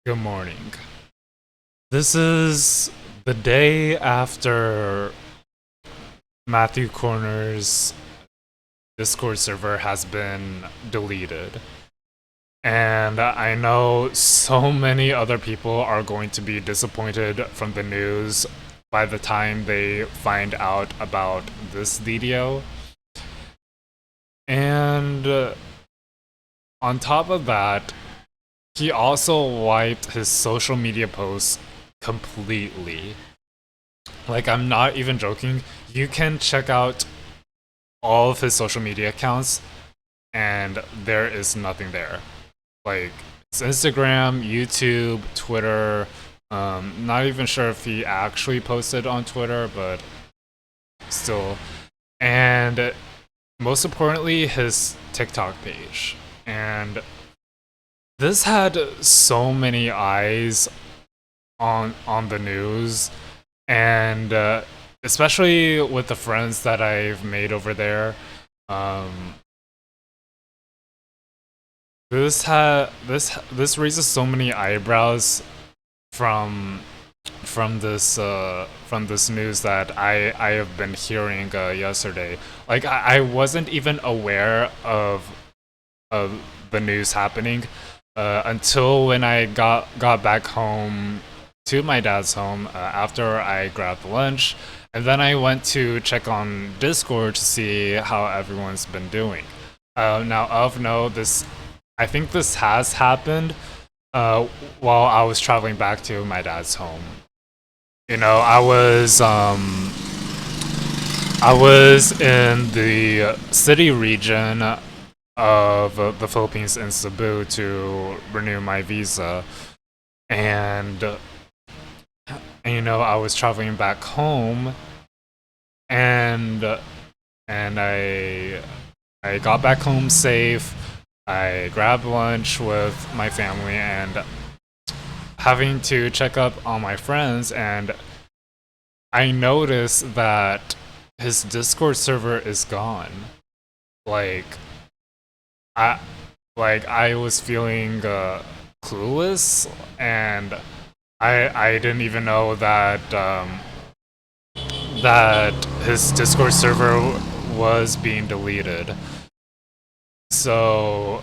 Good morning. This is the day after Matthew Corner's Discord server has been deleted. And I know so many other people are going to be disappointed from the news by the time they find out about this video. And on top of that, he also wiped his social media posts completely. Like, I'm not even joking. You can check out all of his social media accounts, and there is nothing there. Like, it's Instagram, YouTube, Twitter. Not even sure if he actually posted on Twitter, but still. And most importantly, his TikTok page. And this had so many eyes on the news, and especially with the friends that I've made over there. Um, this raises so many eyebrows from from this news that I have been hearing yesterday. Like I wasn't even aware of the news happening until when I got back home to my dad's home after I grabbed lunch, and then I went to check on Discord to see how everyone's been doing. Now, of note, this I think this has happened while I was traveling back to my dad's home. You know, I was in the city region of the Philippines in Cebu to renew my visa, and you know, I was traveling back home, and I got back home safe. I grabbed lunch with my family and having to check up on my friends, and I noticed that his Discord server is gone. Like I I was feeling clueless, and I didn't even know that his Discord server was being deleted. So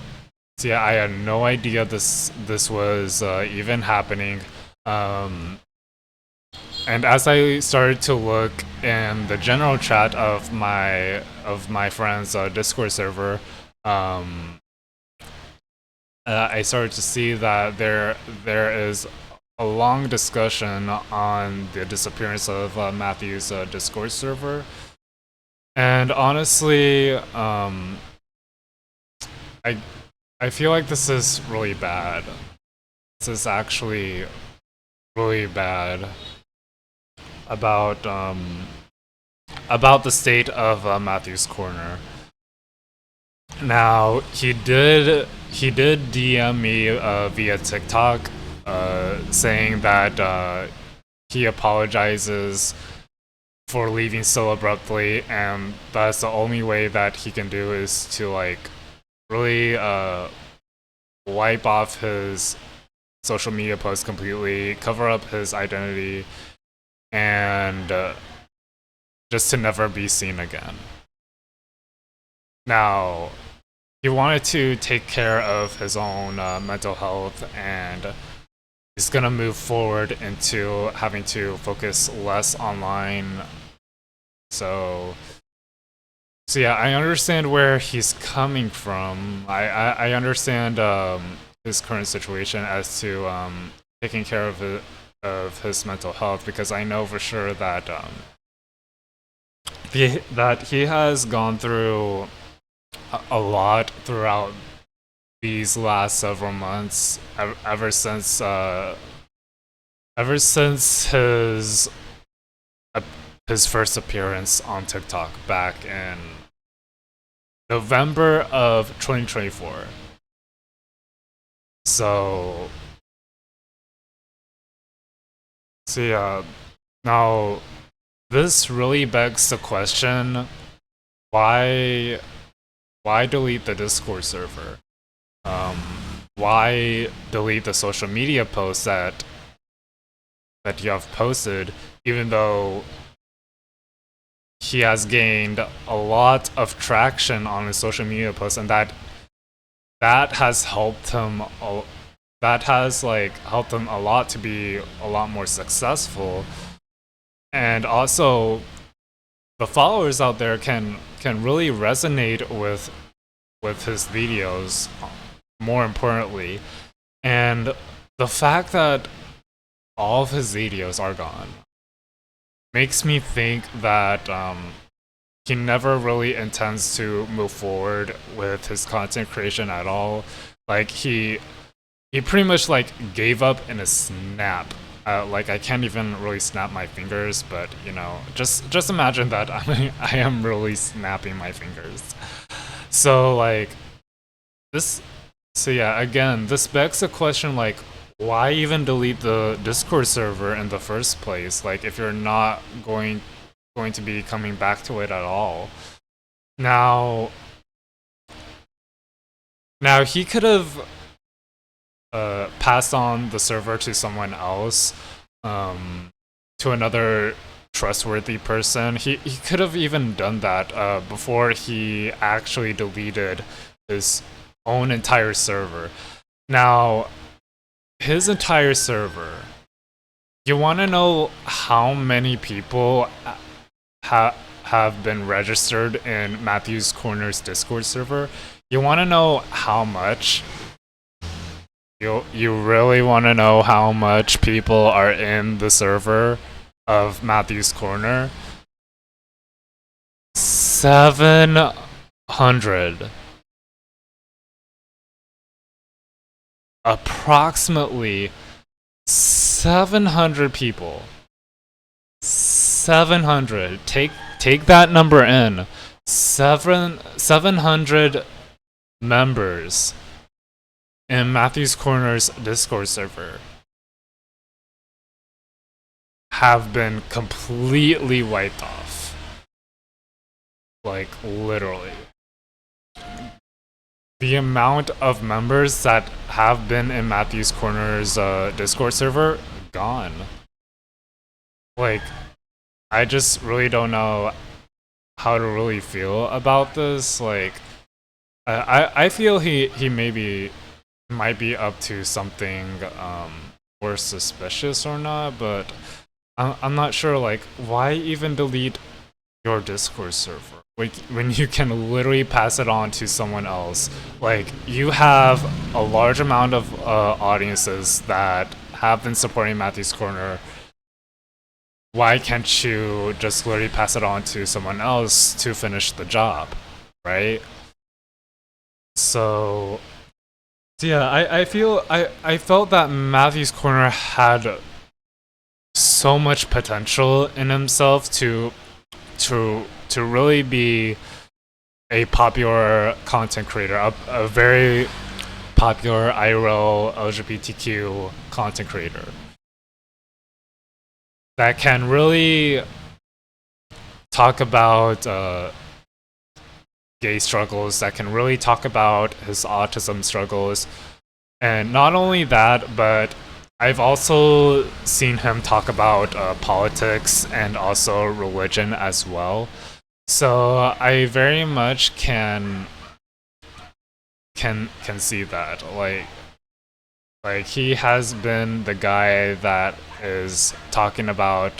yeah, I had no idea this was even happening. Um, and as I started to look in the general chat of my friend's Discord server, um, I started to see that there is a long discussion on the disappearance of Matthew's Discord server. And honestly, I I feel like this is really bad. This is actually really bad about about the state of Matthew's Corner. Now he did DM me via TikTok, saying that he apologizes for leaving so abruptly, and that's the only way that he can do is to like really wipe off his social media posts completely, cover up his identity, and just to never be seen again. Now, he wanted to take care of his own mental health, and he's gonna move forward into having to focus less online. So, so yeah, I understand where he's coming from. I understand his current situation as to taking care of his mental health, because I know for sure that that he has gone through a lot throughout these last several months, ever since his first appearance on TikTok back in November of 2024. So, so yeah, now this really begs the question: why why delete the Discord server? Um, why delete the social media posts that you have posted, even though he has gained a lot of traction on his social media posts, and that has helped him. That has like helped him a lot to be a lot more successful, and also the followers out there can really resonate with his videos. More importantly, and the fact that all of his videos are gone makes me think that he never really intends to move forward with his content creation at all. Like he pretty much like gave up in a snap. Like I can't even really snap my fingers, but you know, just imagine that I am really snapping my fingers. So like this. So yeah, again, this begs the question like, why even delete the Discord server in the first place? Like if you're not going to be coming back to it at all. Now, now he could have passed on the server to someone else, to another trustworthy person. He could have even done that before he actually deleted his own entire server. Now, his entire server. You want to know how many people have been registered in Matthew's Corner's Discord server? You want to know how much? You really want to know how much people are in the server of Matthew's Corner? 700. Approximately 700 people. 700. Take that number in. 700 members in Matthew's Corner's Discord server have been completely wiped off. Like literally. The amount of members that have been in Matthew's Corner's Discord server, gone. Like, I just really don't know how to really feel about this. Like, I feel he maybe might be up to something more suspicious or not, but I'm not sure. Like, why even delete your Discord server? Like, when you can literally pass it on to someone else. Like, you have a large amount of audiences that have been supporting Matthew's Corner. Why can't you just literally pass it on to someone else to finish the job, right? So yeah, I felt that Matthew's Corner had so much potential in himself to really be a popular content creator, a very popular IRL LGBTQ content creator that can really talk about gay struggles, that can really talk about his autism struggles. And not only that, but I've also seen him talk about politics and also religion as well. So I very much can see that. Like he has been the guy that is talking about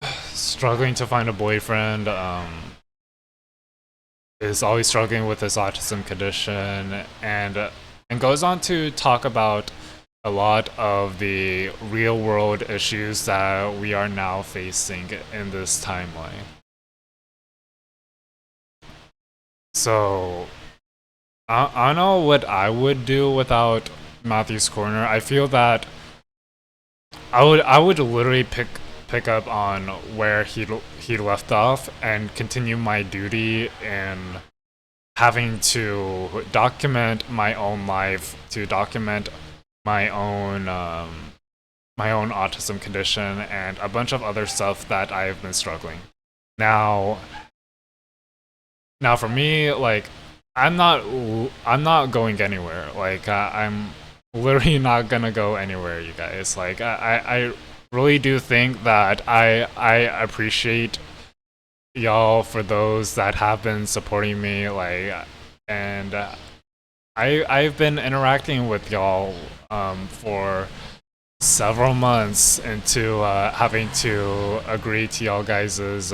struggling to find a boyfriend, is always struggling with his autism condition, and goes on to talk about a lot of the real world issues that we are now facing in this timeline. So I don't know what I would do without Matthew's Corner. I feel that I would literally pick up on where he left off and continue my duty in having to document my own life, to document my own autism condition and a bunch of other stuff that I've been struggling. Now for me, like I'm not going anywhere. Like I'm literally not gonna go anywhere, you guys. Like I really do think that I appreciate y'all for those that have been supporting me. Like, and I've been interacting with y'all for several months into having to agree to y'all guys's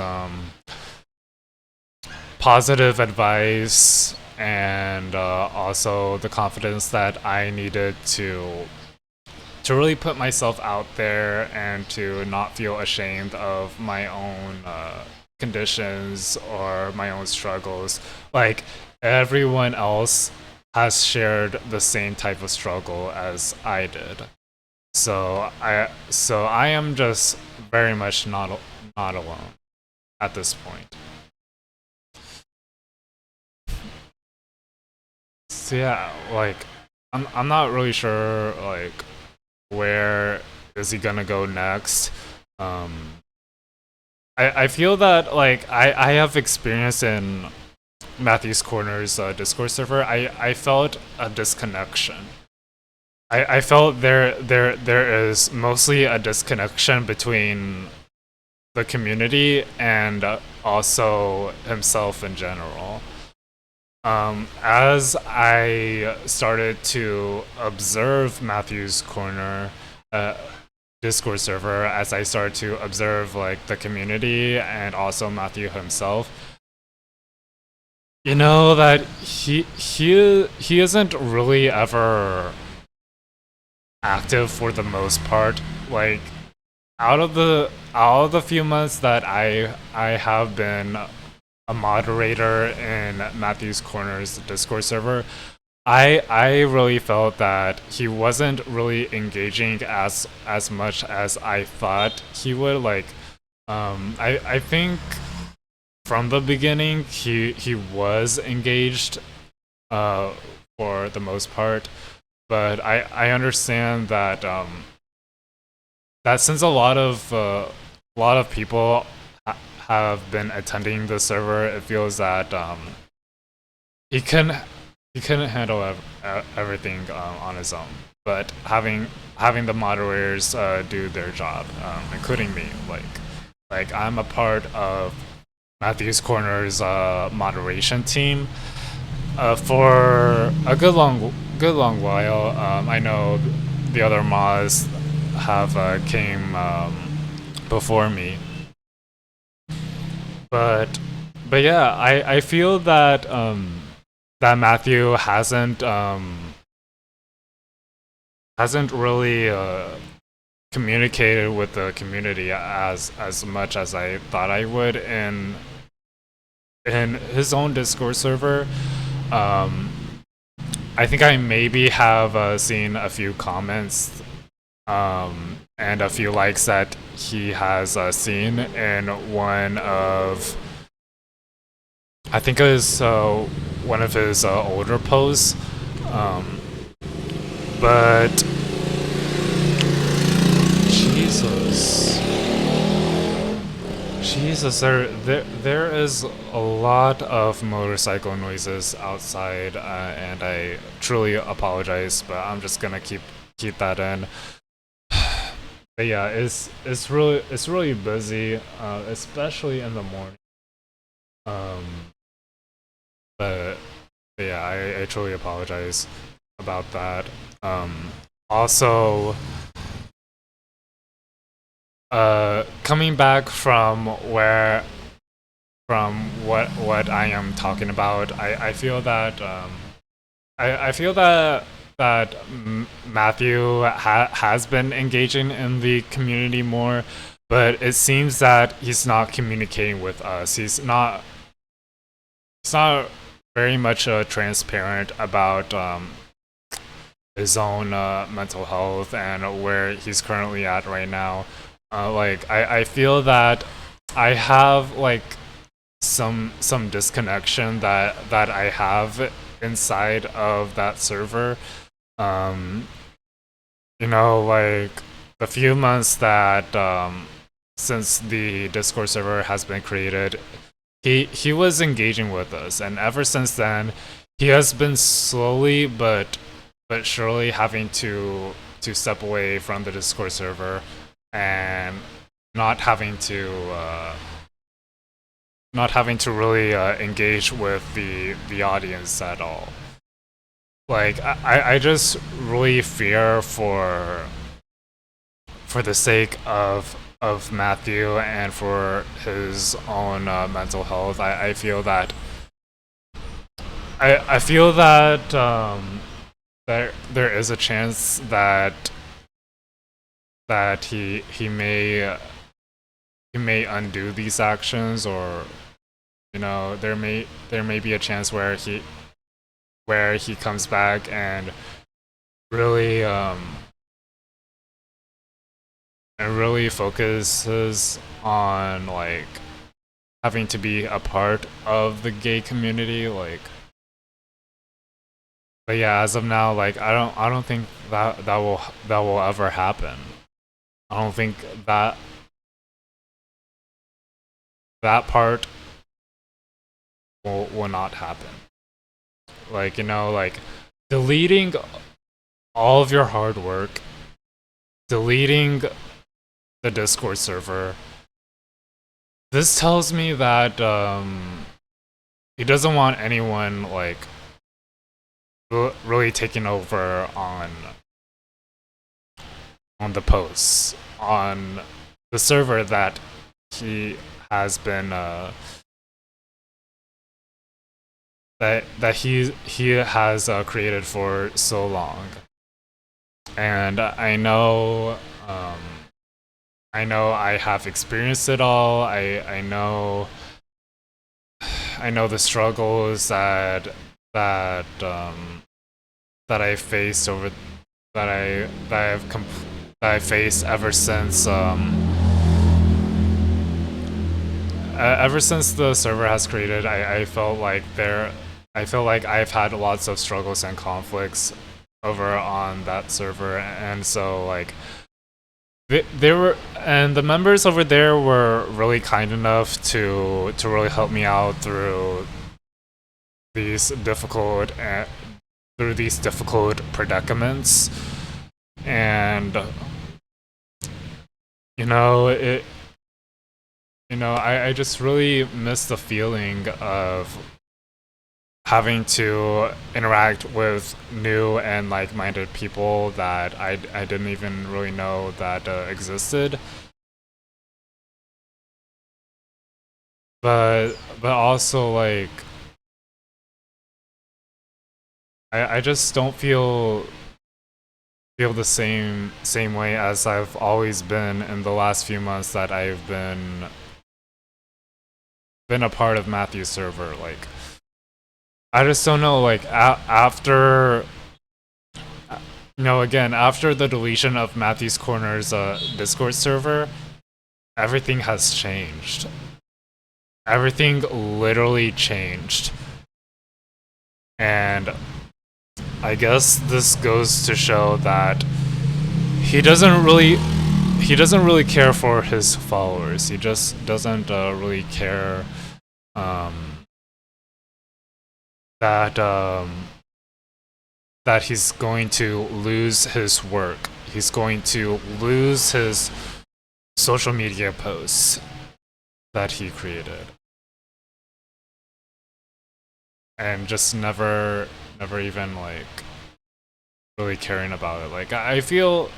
positive advice and also the confidence that I needed to really put myself out there and to not feel ashamed of my own conditions or my own struggles. Like everyone else has shared the same type of struggle as I did. So I am just very much not alone at this point. So yeah, like I'm not really sure like where is he gonna go next. Um I feel that like I have experience in Matthew's Corner's Discord server. I felt a disconnection. I felt there is mostly a disconnection between the community and also himself in general. As I started to observe Matthew's Corner Discord server, as I started to observe like the community and also Matthew himself, you know that he isn't really ever active for the most part. Like out of the few months that I have been a moderator in Matthew's Corner's Discord server, I really felt that he wasn't really engaging as much as I thought he would. Like, I think from the beginning he was engaged, for the most part, but I understand that that since a lot of people have been attending the server, it feels that he can he couldn't handle everything on his own. But having the moderators do their job, including me, like I'm a part of Matthew's Corner's moderation team for a good long while. I know the other mods have came before me, but yeah, I feel that that Matthew hasn't really communicated with the community as much as I thought I would in his own Discord server. Um, I think I maybe have seen a few comments and a few likes that he has seen in one of, I think it was one of his older posts. Um, but Jesus, there is a lot of motorcycle noises outside, and I truly apologize, but I'm just gonna keep that in. But yeah, it's really busy, especially in the morning. Um, but, yeah, I truly apologize about that. Also, coming back from what I am talking about, I feel that I feel that Matthew has been engaging in the community more, but it seems that he's not communicating with us. He's not very much transparent about his own mental health and where he's currently at right now. Like I feel that I have like some disconnection that I have inside of that server. Um, you know, like the few months that since the Discord server has been created, he was engaging with us, and ever since then, he has been slowly but surely having to step away from the Discord server and not having to really engage with the audience at all. Like I just really fear for the sake of Matthew and for his own mental health. I feel that I feel that there is a chance that he may undo these actions, or there may be a chance where he comes back and really focuses on like having to be a part of the gay community, like. But yeah, as of now, like I don't think that will ever happen. I don't think that part will not happen. Like, like deleting all of your hard work, deleting the Discord server. This tells me that he doesn't want anyone like really taking over on the posts on the server that he has been that he has created for so long. And I know I have experienced it all. I know the struggles that I faced over that I faced ever since the server has created. I felt like I've had lots of struggles and conflicts over on that server, and so like they were, and the members over there were really kind enough to really help me out through these difficult predicaments. And I just really miss the feeling of having to interact with new and like-minded people that I didn't even really know that existed. But also like I just don't feel the same way as I've always been in the last few months that I've been a part of Matthew's server. Like I just don't know, like after again, after the deletion of Matthew's Corner's Discord server, everything has changed. Everything literally changed. And I guess this goes to show that he doesn't really care for his followers. He just doesn't really care that he's going to lose his work. He's going to lose his social media posts that he created. And just never even like really caring about it. Like I feel,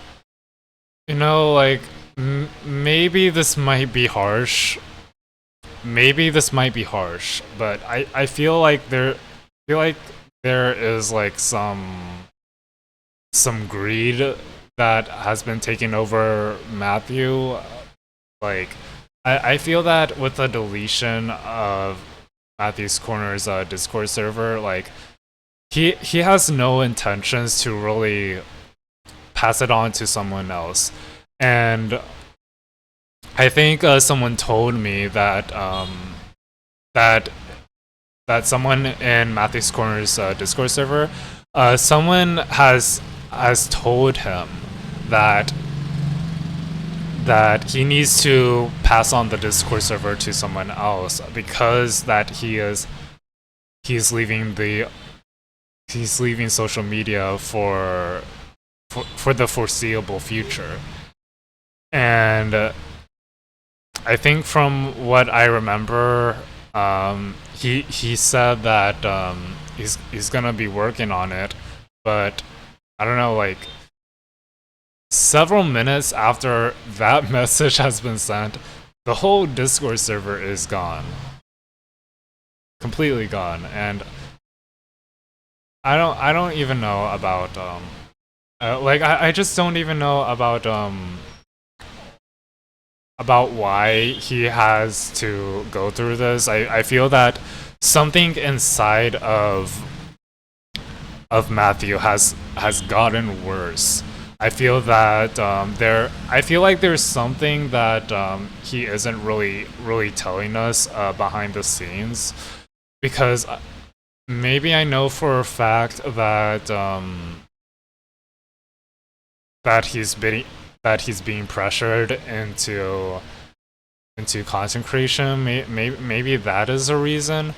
like maybe this might be harsh. But I feel like there is like some greed that has been taking over Matthew. Like I feel that with the deletion of Matthew's Corner's Discord server, like he has no intentions to really pass it on to someone else. And I think someone told me that that someone in Matthew's Corner's Discord server, someone has told him that he needs to pass on the Discord server to someone else because that he's leaving the he's leaving social media for the foreseeable future. And I think from what I remember, he said that he's gonna be working on it, but I don't know, like several minutes after that message has been sent, the whole Discord server is gone, completely gone, and I don't even know about like I just don't even know about why he has to go through this. I feel that something inside of Matthew has gotten worse. I feel that I feel like there's something that he isn't really telling us behind the scenes, because maybe I know for a fact that he's being pressured into content creation. Maybe that is a reason,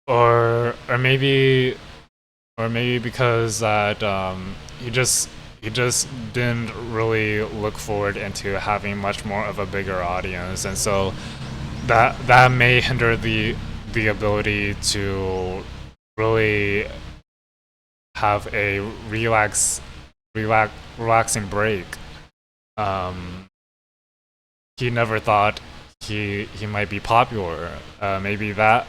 or maybe because that he just didn't really look forward into having much more of a bigger audience, and so that may hinder the ability to really have a relaxing break. Um, he never thought he might be popular. Maybe that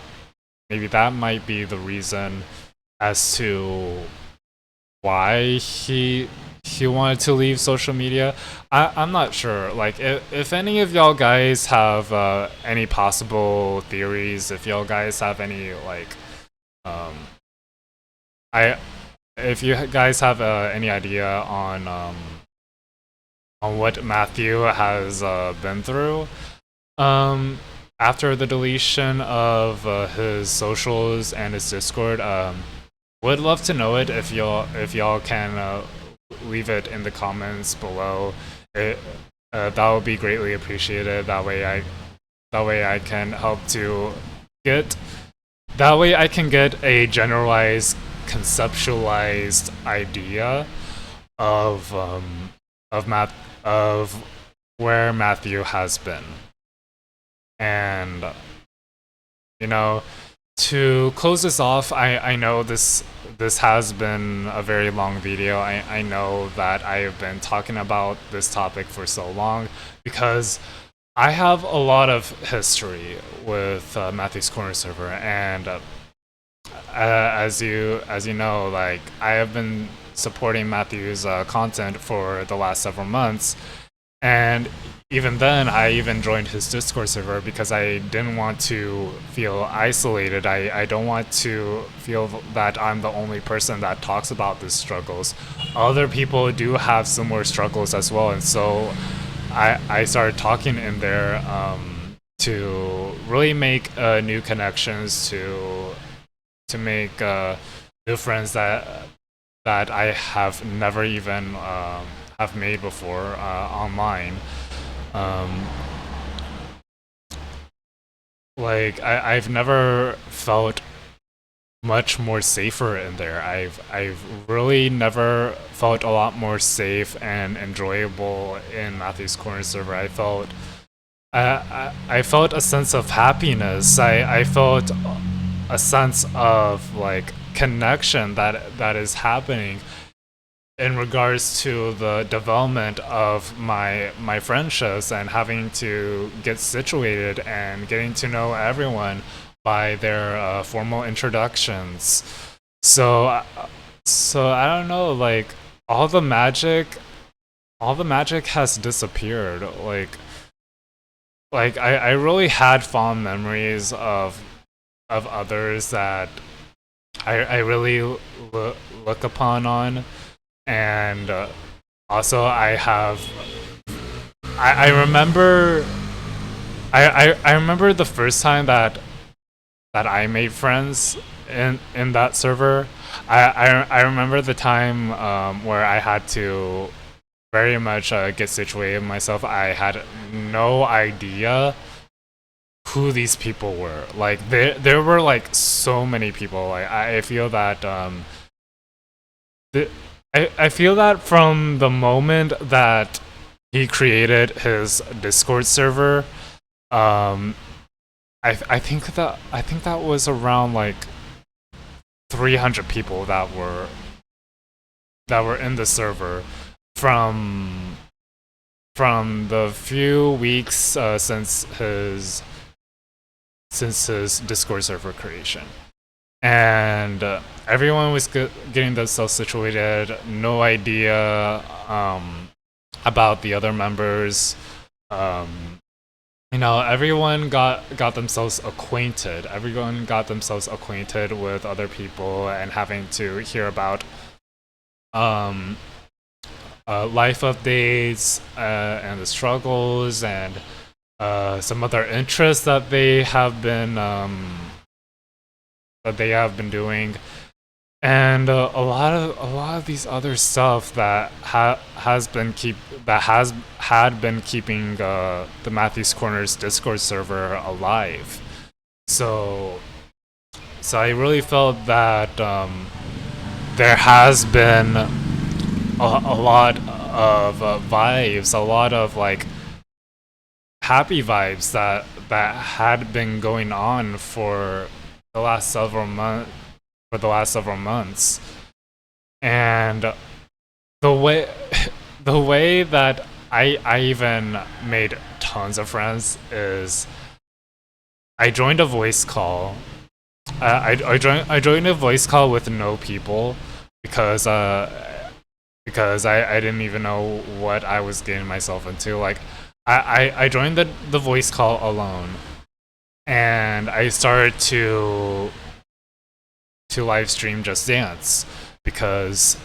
might be the reason as to why he wanted to leave social media. I'm not sure. Like, if any of y'all guys have any possible theories, if y'all guys have any like um I if you guys have any idea on what Matthew has been through after the deletion of his socials and his Discord, would love to know it. If y'all can leave it in the comments below. That would be greatly appreciated. That way I can help to get that way I can get a generalized, conceptualized idea of of where Matthew has been. And you know, to close this off, I know this has been a very long video. I know that I have been talking about this topic for so long because I have a lot of history with Matthew's Corner server, and as you know, like I have been supporting Matthew's content for the last several months, and even then, I even joined his Discord server because I didn't want to feel isolated. I don't want to feel that I'm the only person that talks about these struggles. Other people do have similar struggles as well, and so I started talking in there to really make new connections, to make new friends that I have never even have made before online. Like I've never felt much more safer in there. I've really never felt a lot more safe and enjoyable in Matthew's Corner server. I felt a sense of happiness. I felt a sense of like connection that is happening in regards to the development of my friendships and having to get situated and getting to know everyone by their formal introductions. So I don't know, like all the magic has disappeared. Like I really had fond memories of others that I really look upon on. And also I remember I remember the first time that I made friends in that server. I remember the time where I had to very much get situated myself. I had no idea who these people were. Like there were like so many people. Like I feel that the, I feel that from the moment that he created his Discord server, um, I think that was around like 300 people that were in the server from the few weeks since his Discord server creation, and everyone was getting themselves situated. No idea about the other members. Everyone got themselves acquainted. Everyone got themselves acquainted with other people and having to hear about um, life updates and the struggles and some other interests that they have been doing, and a lot of these other stuff that has had been keeping the Matthews Corner's Discord server alive. So I really felt that there has been a lot of vibes, a lot of like happy vibes that had been going on for the last several months, and the way that I even made tons of friends is I joined a voice call. I joined a voice call with no people because I didn't even know what I was getting myself into. Like I joined the voice call alone, and I started to live stream Just Dance because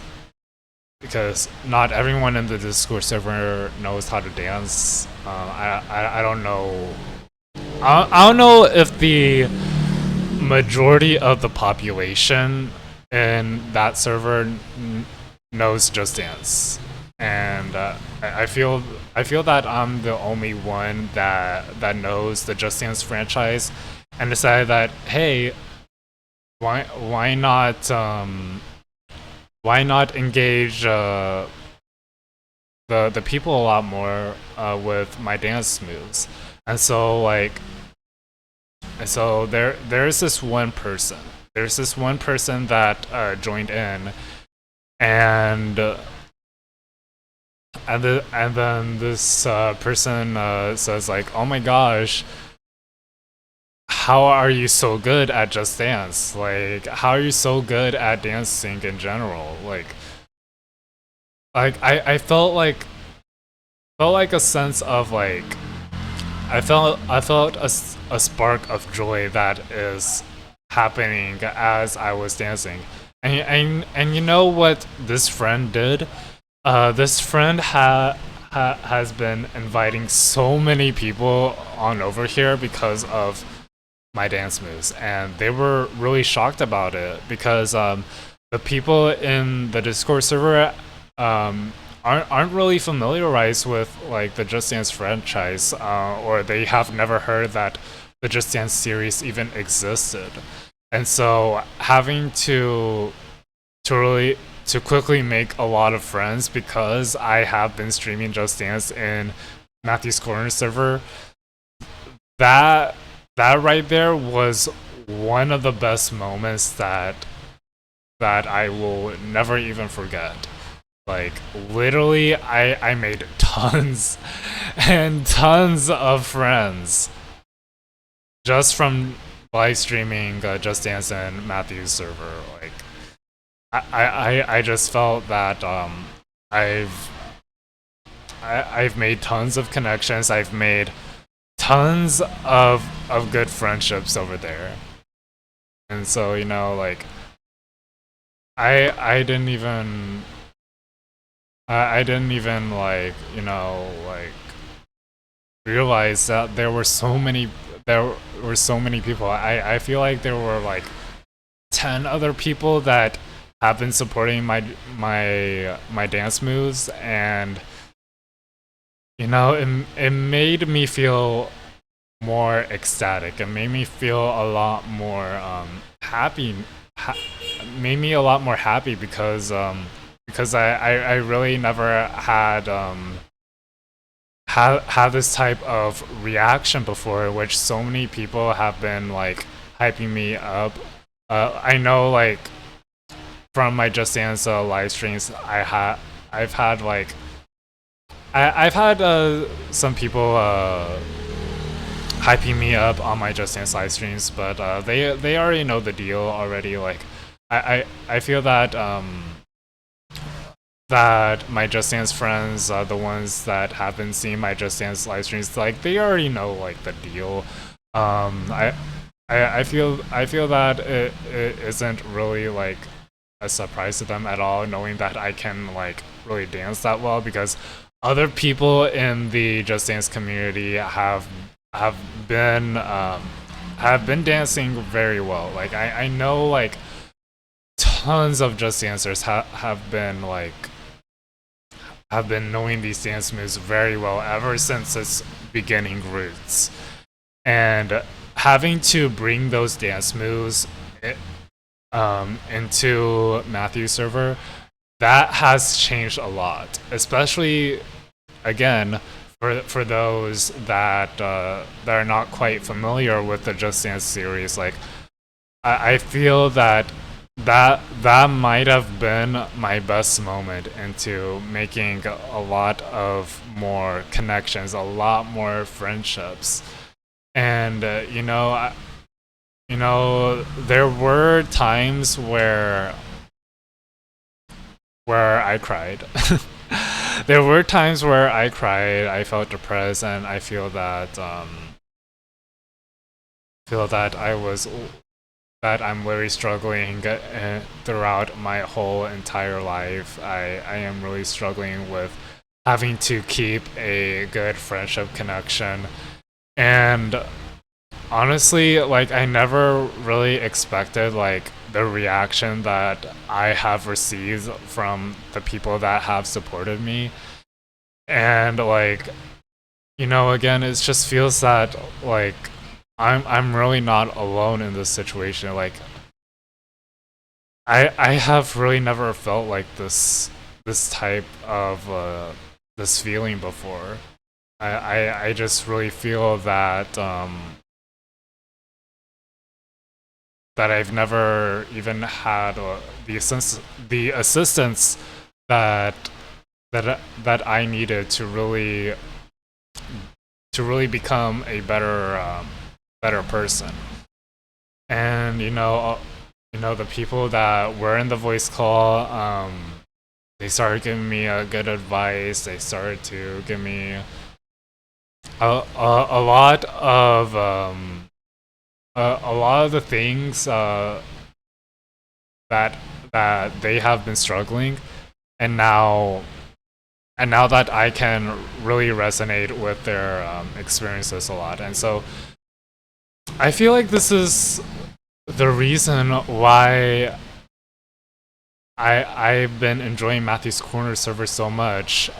not everyone in the Discord server knows how to dance. I don't know. I don't know if the majority of the population in that server knows Just Dance, and I feel that I'm the only one that knows the Just Dance franchise, and decided that, hey, why not engage the people a lot more with my dance moves. And so there's this one person that joined in, and then this person says like, oh my gosh, how are you so good at Just Dance? Like, how are you so good at dancing in general? Like I felt like a sense of like I felt a spark of joy that is happening as I was dancing. And you know what this friend did? This friend has been inviting so many people on over here because of my dance moves, and they were really shocked about it because the people in the Discord server aren't really familiarized with like the Just Dance franchise, or they have never heard that the Just Dance series even existed, and so having to quickly make a lot of friends because I have been streaming Just Dance in Matthew's Corner server, that right there was one of the best moments that I will never even forget. Like, literally, I made tons and tons of friends just from live streaming Just Dance and Matthew's server. Like, I just felt that I've made tons of connections. I've made tons of good friendships over there, and so like I didn't even like like realize that there were so many people. I feel like there were like 10 other people that have been supporting my dance moves, and it made me feel more ecstatic. It made me feel a lot more happy. Made me a lot more happy because because I really never had this type of reaction before, in which so many people have been like hyping me up. I know, like, from my Just Dance live streams, I've had like I've had some people hyping me up on my Just Dance live streams, but they already know the deal already. Like, I feel that that my Just Dance friends, the ones that have been seeing my Just Dance live streams, like, they already know like the deal. I feel that it isn't really like a surprise to them at all, knowing that I can like really dance that well, because other people in the Just Dance community have been have been dancing very well. Like, I know like tons of Just Dancers have been knowing these dance moves very well ever since its beginning roots, and having to bring those dance moves into Matthew's server, that has changed a lot, especially again for those that are not quite familiar with the Just Dance series. Like, I feel that that might have been my best moment into making a lot of more connections, a lot more friendships, and there were times where I cried. There were times where I cried. I felt depressed, and I feel that I'm really struggling throughout my whole entire life. I am really struggling with having to keep a good friendship connection. And honestly, like, I never really expected like the reaction that I have received from the people that have supported me. And like, again, it just feels that like I'm really not alone in this situation. Like, I have really never felt like this type of this feeling before. I just really feel that that I've never even had the assistance that I needed to really become a better person. And the people that were in the voice call, they started giving me good advice. They started to give me a lot of a lot of the things that they have been struggling, and now that I can really resonate with their experiences a lot. And so I feel like this is the reason why I've been enjoying Matthew's Corner server so much.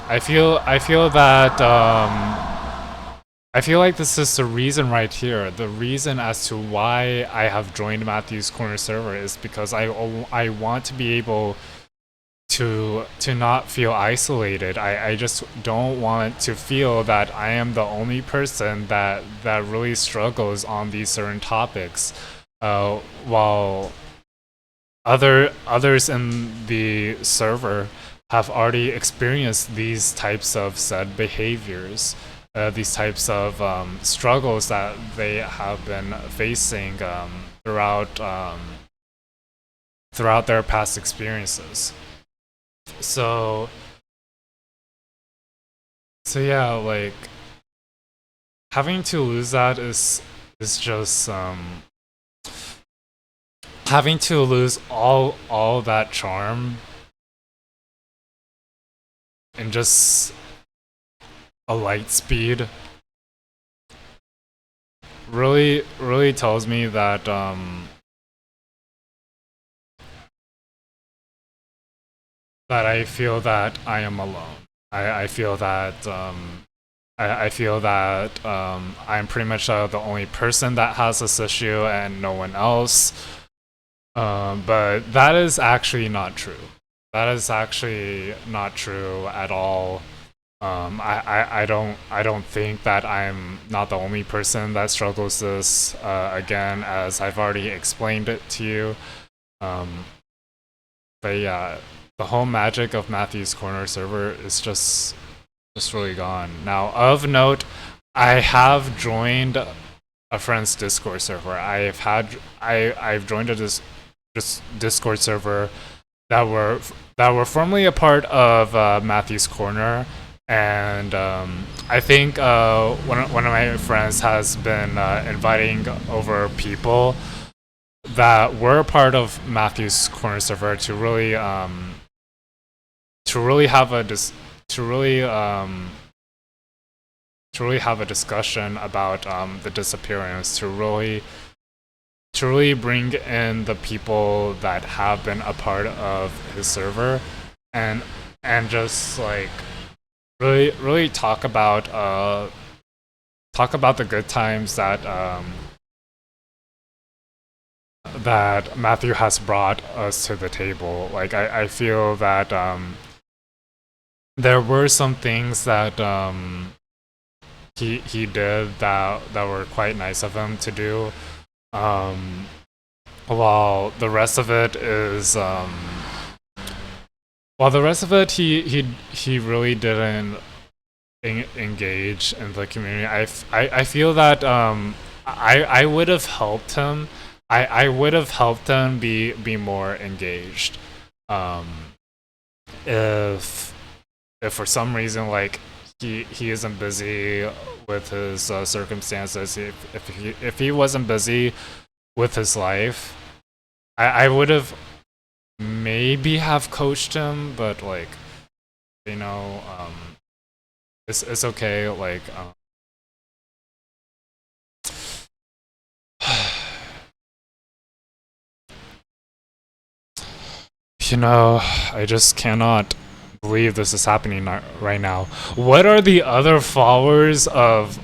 I feel that I feel like this is the reason right here. The reason as to why I have joined Matthew's Corner server is because I want to be able to not feel isolated. I just don't want to feel that I am the only person that really struggles on these certain topics, while others in the server have already experienced these types of said behaviors, these types of struggles that they have been facing throughout their past experiences. So yeah, like, having to lose that is just having to lose all that charm in just a light speed really tells me that that I feel that I am alone. I feel that I feel that I'm pretty much the only person that has this issue, and no one else. But that is actually not true. That is actually not true at all. I don't think that I'm not the only person that struggles this. Again, as I've already explained it to you. Um, but yeah, the whole magic of Matthew's Corner server is just really gone. Now, of note, I have joined a friend's Discord server. I've joined this Discord server that were formerly a part of Matthew's Corner, and I think one of my friends has been inviting over people that were a part of Matthew's Corner server to really have a to really to really have a discussion about the disappearance, to really bring in the people that have been a part of his server, and just like really talk about the good times that Matthew has brought us to the table. Like I feel that there were some things that he did that were quite nice of him to do. While the rest of it is while the rest of it he really didn't engage in the community. I feel that I would have helped him. I would have helped him be more engaged. If for some reason like he isn't busy with his circumstances, if he wasn't busy with his life, I would have maybe have coached him, but like, you know, it's okay. Like, you know, I just cannot believe this is happening right now. What are the other followers of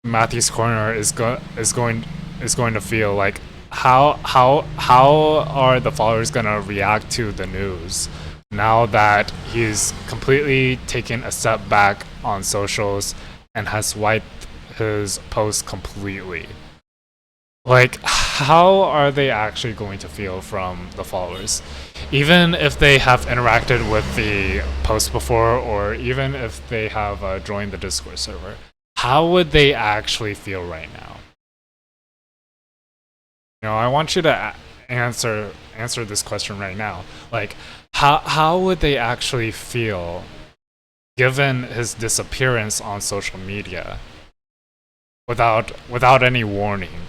Matthew's Corner is going to feel like? How are the followers gonna react to the news now that he's completely taken a step back on socials and has wiped his posts completely? Like, how are they actually going to feel from the followers? Even if they have interacted with the post before, or even if they have joined the Discord server, how would they actually feel right now? You know, I want you to answer this question right now. Like, how would they actually feel given his disappearance on social media without any warning?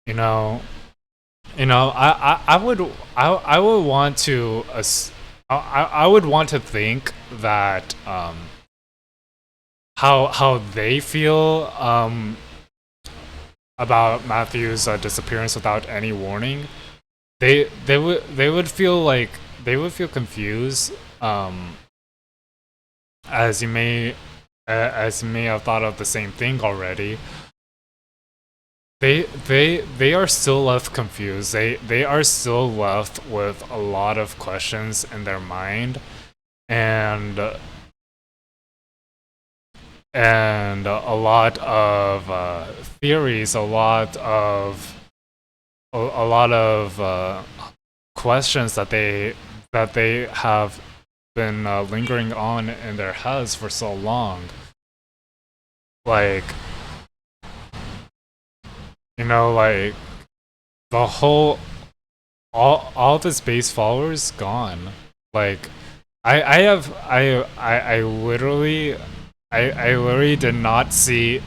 You know, I would want to I would want to think that how they feel about Matthew's disappearance without any warning, they would feel like they would feel confused, as you may have thought of the same thing already. They are still left confused. They are still left with a lot of questions in their mind, and a lot of theories, a lot of questions that they have been lingering on in their heads for so long. Like, you know, like the whole all of his base followers gone. Like, I literally I literally did not see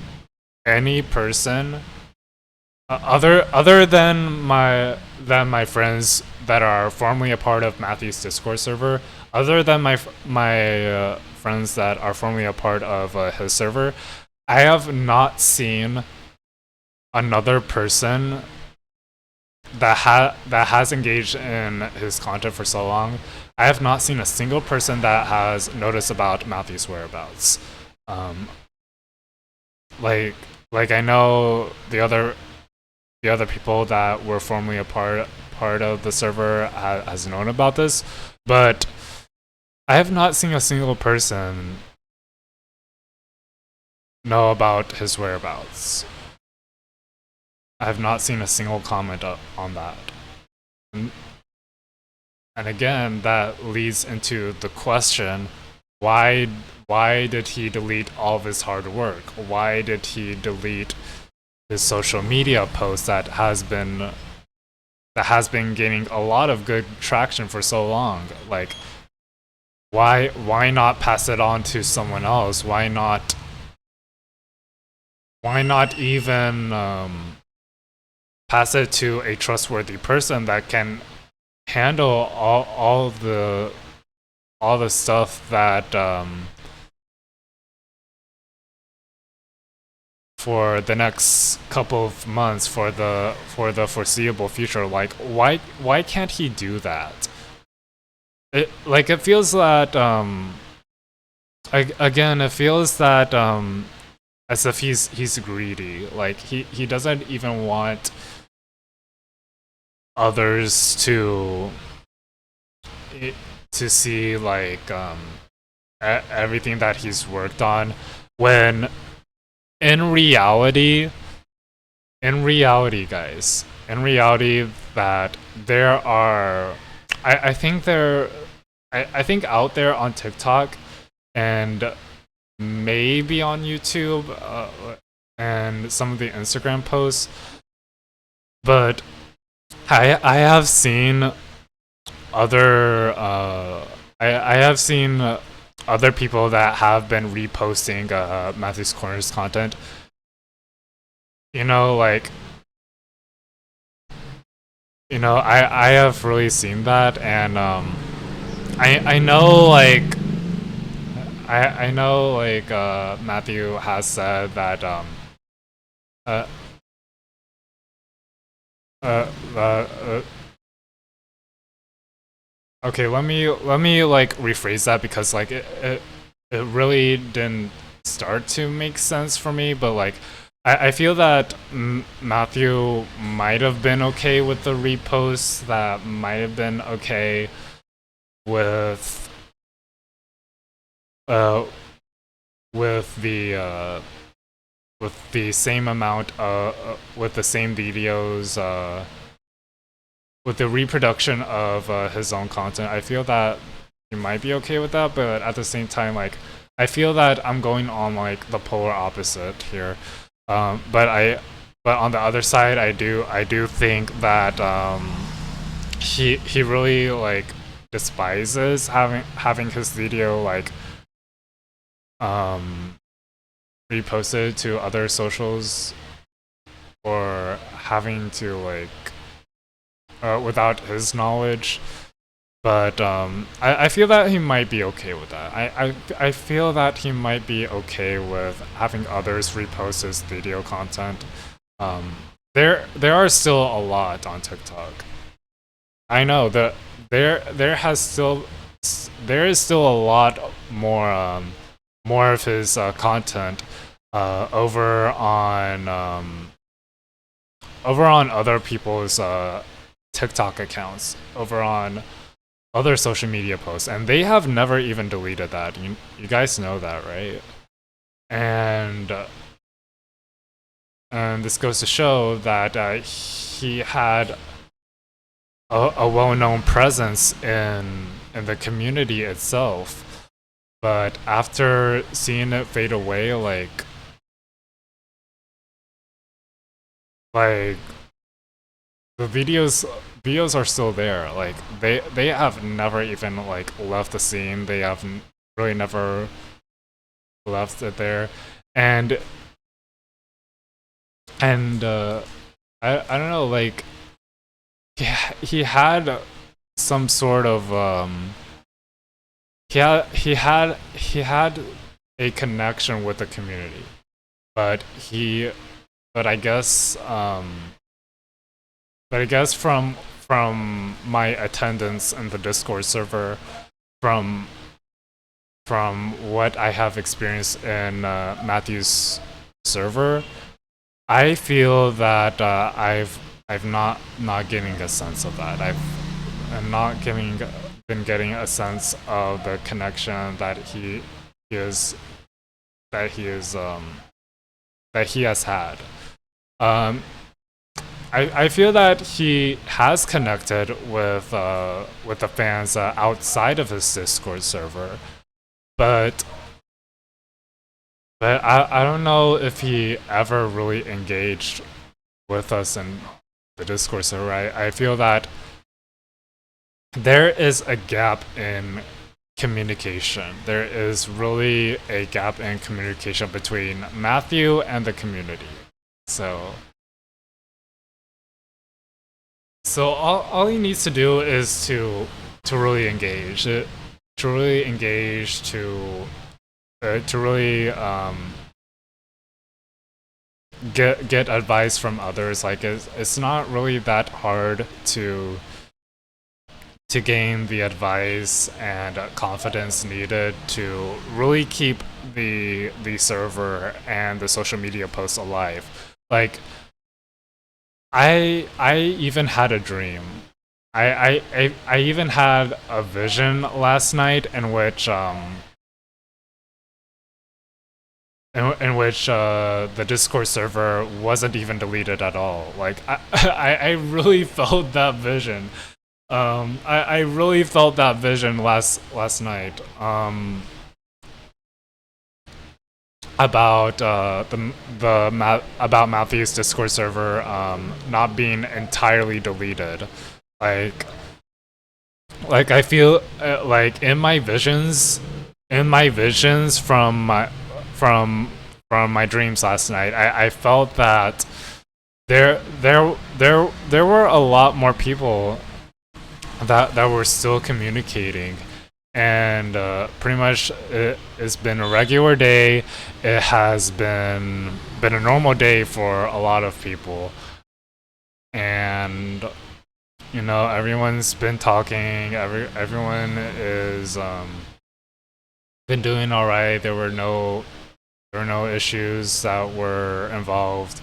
any person other than my friends that are formerly a part of Matthew's Discord server. Other than my friends that are formerly a part of his server, I have not seen another person that has engaged in his content for so long. I have not seen a single person that has noticed about Matthew's whereabouts. Um, like I know the other people that were formerly a part part of the server has known about this, but I have not seen a single person know about his whereabouts. I have not seen a single comment on that. And again, that leads into the question, why did he delete all of his hard work? Why did he delete his social media post that has been gaining a lot of good traction for so long? Like, why not pass it on to someone else? Why not even pass it to a trustworthy person that can handle all the stuff that for the next couple of months, for the foreseeable future? Like, why can't he do that? It feels that again, it feels that as if he's greedy. Like, he doesn't even want others to see like everything that he's worked on, when in reality, guys, in reality, that there are, I think out there on TikTok and maybe on YouTube and some of the Instagram posts, but I have seen other I have seen other people that have been reposting Matthew's Corner's content. You know, like, I have really seen that, and I know, like, I know, like, Matthew has said that uh, okay, let me like rephrase that, because like it really didn't start to make sense for me, but like I feel that Matthew might have been okay with the reposts, that might have been okay with with the same amount with the same videos, with the reproduction of his own content. I feel that he might be okay with that, but at the same time, like, I feel that I'm going on like the polar opposite here. But on the other side, I do think that he really like despises having his video like reposted to other socials, or having to like without his knowledge. But I feel that he might be okay with that. I feel that he might be okay with having others repost his video content. There are still a lot on TikTok. I know that there is still a lot more more of his content over on other people's TikTok accounts, over on other social media posts, and they have never even deleted that. You guys know that, right? And this goes to show that he had a well-known presence in the community itself, but after seeing it fade away, like the videos are still there. Like, they have never even like left the scene. They have really never left it there. And I don't know, like, he had some sort of he had a connection with the community, but I guess from my attendance in the Discord server, from what I have experienced in Matthew's server, I feel that not getting a sense of that. I'm not been getting a sense of the connection that he is that he is that he has had. Um, I feel that he has connected with the fans outside of his Discord server, but I don't know if he ever really engaged with us in the Discord server. I feel that there is a gap in communication. There is really a gap in communication between Matthew and the community. So all he needs to do is to really engage, to really get advice from others. Like it's not really that hard to gain the advice and confidence needed to really keep the server and the social media posts alive. Like I even had a dream. I even had a vision last night in which the Discord server wasn't even deleted at all. Like I really felt that vision. I really felt that vision last night. About about Matthew's Discord server not being entirely deleted. Like I feel like in my visions from my dreams last night, I felt that there were a lot more people that were still communicating, and pretty much it's been a regular day. It has been a normal day for a lot of people, and you know, everyone's been talking. Everyone is been doing all right. There were no issues that were involved,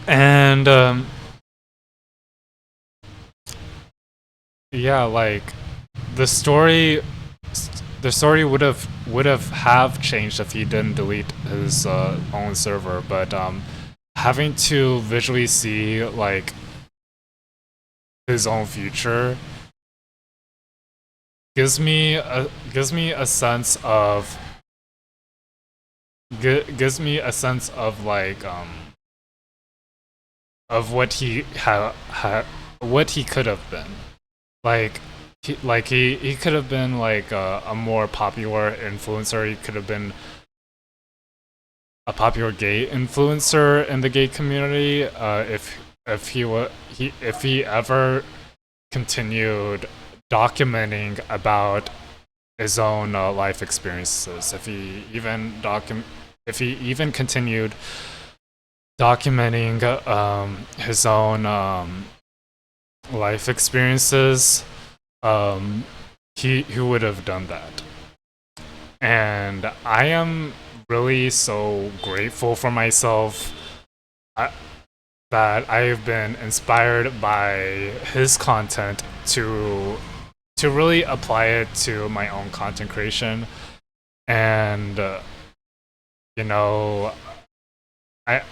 and yeah, like the story would have changed if he didn't delete his own server, but having to visually see like his own future gives me a sense of like of what what he could have been. Like he could have been like a more popular influencer. He could have been a popular gay influencer in the gay community if he ever continued documenting about his own life experiences. If he even continued documenting his own life experiences, he would have done that. And I am really so grateful for myself that I've been inspired by his content to really apply it to my own content creation. And you know, I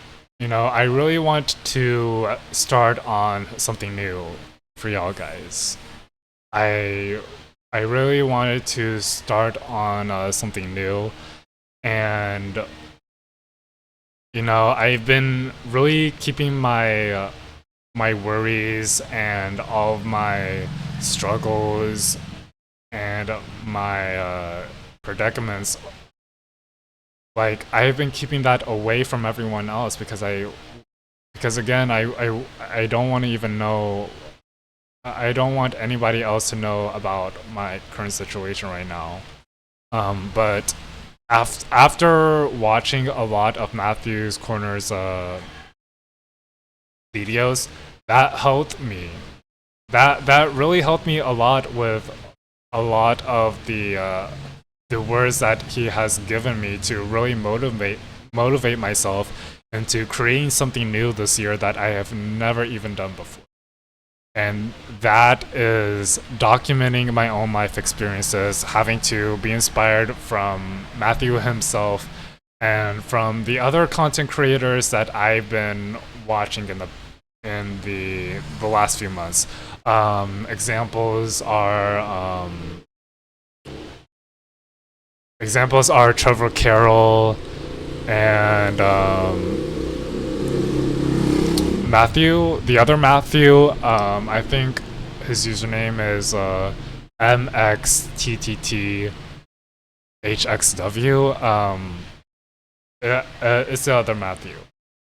really want to start on something new for y'all guys. I really wanted to start on something new, and you know, I've been really keeping my my worries and all of my struggles and my predicaments. Like I've been keeping that away from everyone else because again I don't want to even know. I don't want anybody else to know about my current situation right now. But after watching a lot of Matthew's Corner's videos, that helped me. That really helped me a lot with a lot of the words that he has given me to really motivate myself into creating something new this year that I have never even done before. And that is documenting my own life experiences, having to be inspired from Matthew himself and from the other content creators that I've been watching in the last few months. Examples are Trevor Carroll and Matthew. The other Matthew, I think his username is MXTTTHXW. It's the other Matthew.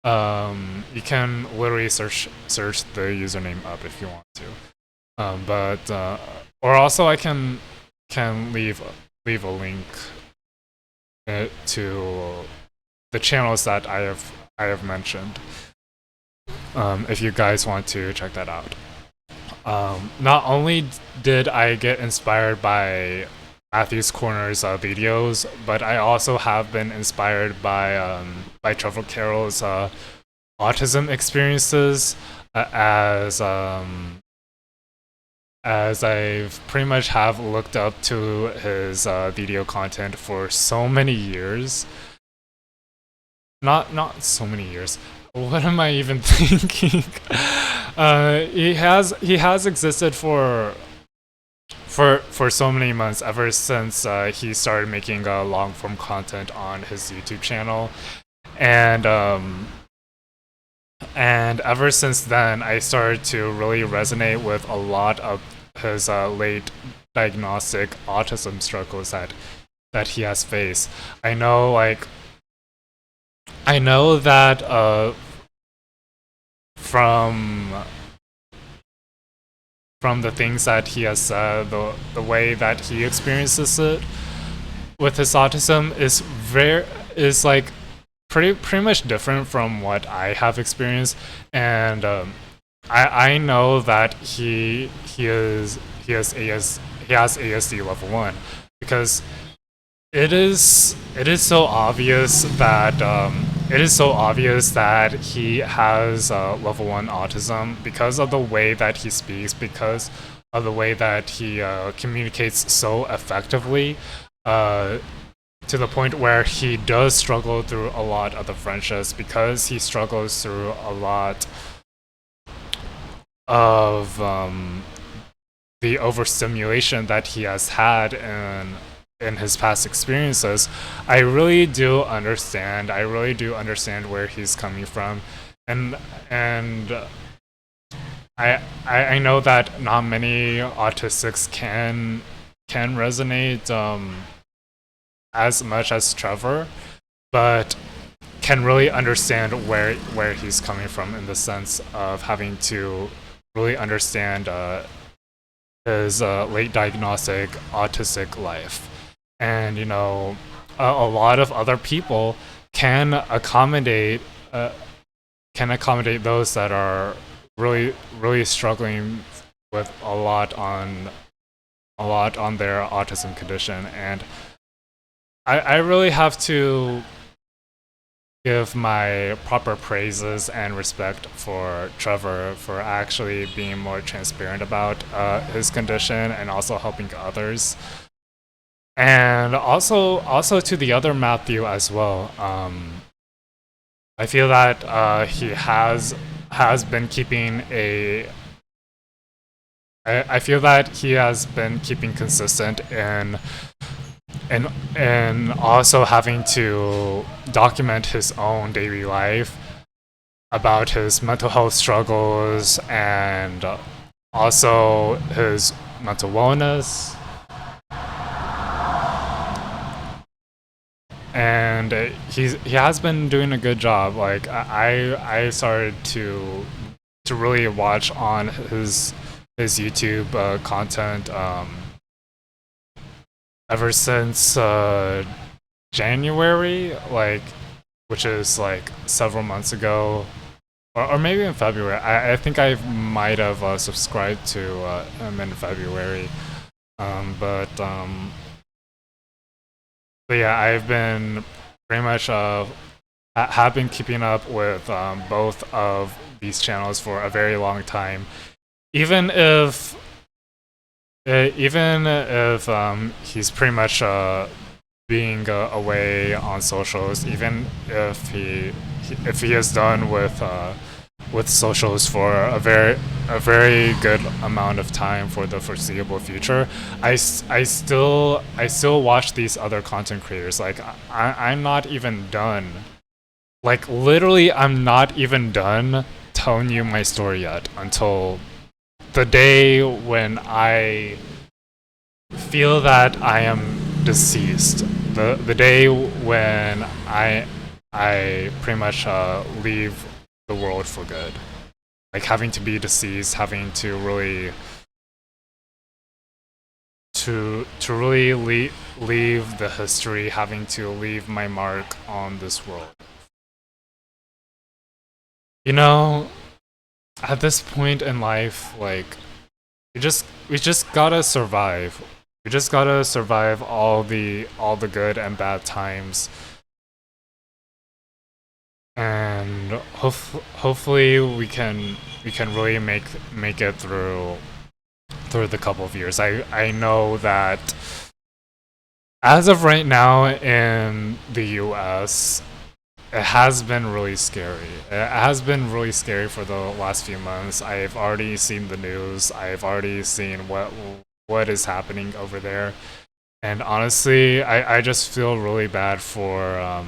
You can literally search the username up if you want to. But or also I can leave a link to the channels that I have mentioned. If you guys want to check that out. Not only did I get inspired by Matthew's Corner's videos, but I also have been inspired by Trevor Carroll's autism experiences, as I've pretty much have looked up to his video content for so many years. Not so many years. What am I even thinking? He has existed for so many months, ever since he started making long form content on his YouTube channel, and ever since then I started to really resonate with a lot of his late diagnostic autism struggles that he has faced. I know that from the things that he has said, the way that he experiences it with his autism is pretty much different from what I have experienced, and I know that he has ASD level 1, because it is so obvious that he has level 1 autism because of the way that he speaks, because of the way that he communicates so effectively, to the point where he does struggle through a lot of the friendships, because he struggles through a lot of the overstimulation that he has had in his past experiences. I really do understand where he's coming from, and I know that not many autistics can resonate as much as Trevor, but can really understand where he's coming from, in the sense of having to really understand his late diagnostic autistic life. And a lot of other people can accommodate those that are really struggling with a lot on their autism condition. And I really have to give my proper praises and respect for Trevor for actually being more transparent about his condition, and also helping others. And also to the other Matthew as well. I feel that he has been keeping I feel that he has been keeping consistent in and also having to document his own daily life about his mental health struggles, and also his mental wellness. And he has been doing a good job. Like I started to really watch on his YouTube content ever since January, which is several months ago, or maybe in February. I think I might have subscribed to him in February, but yeah, I've been pretty much have been keeping up with both of these channels for a very long time. Even if he's pretty much being away on socials, even if he is done with socials for a very good amount of time for the foreseeable future, I still watch these other content creators. Like I'm not even done. Like literally, I'm not even done telling you my story yet until the day when I feel that I am deceased. The day when I pretty much leave the world for good. Like having to be deceased, having to really leave the history, having to leave my mark on this world. You know, at this point in life, like we just gotta survive. We just gotta survive all the good and bad times, and hopefully we can really make it through the couple of years. I know that as of right now in the US, it has been really scary. It has been really scary for the last few months. I've already seen the news. I've already seen what is happening over there. And honestly, I just feel really bad for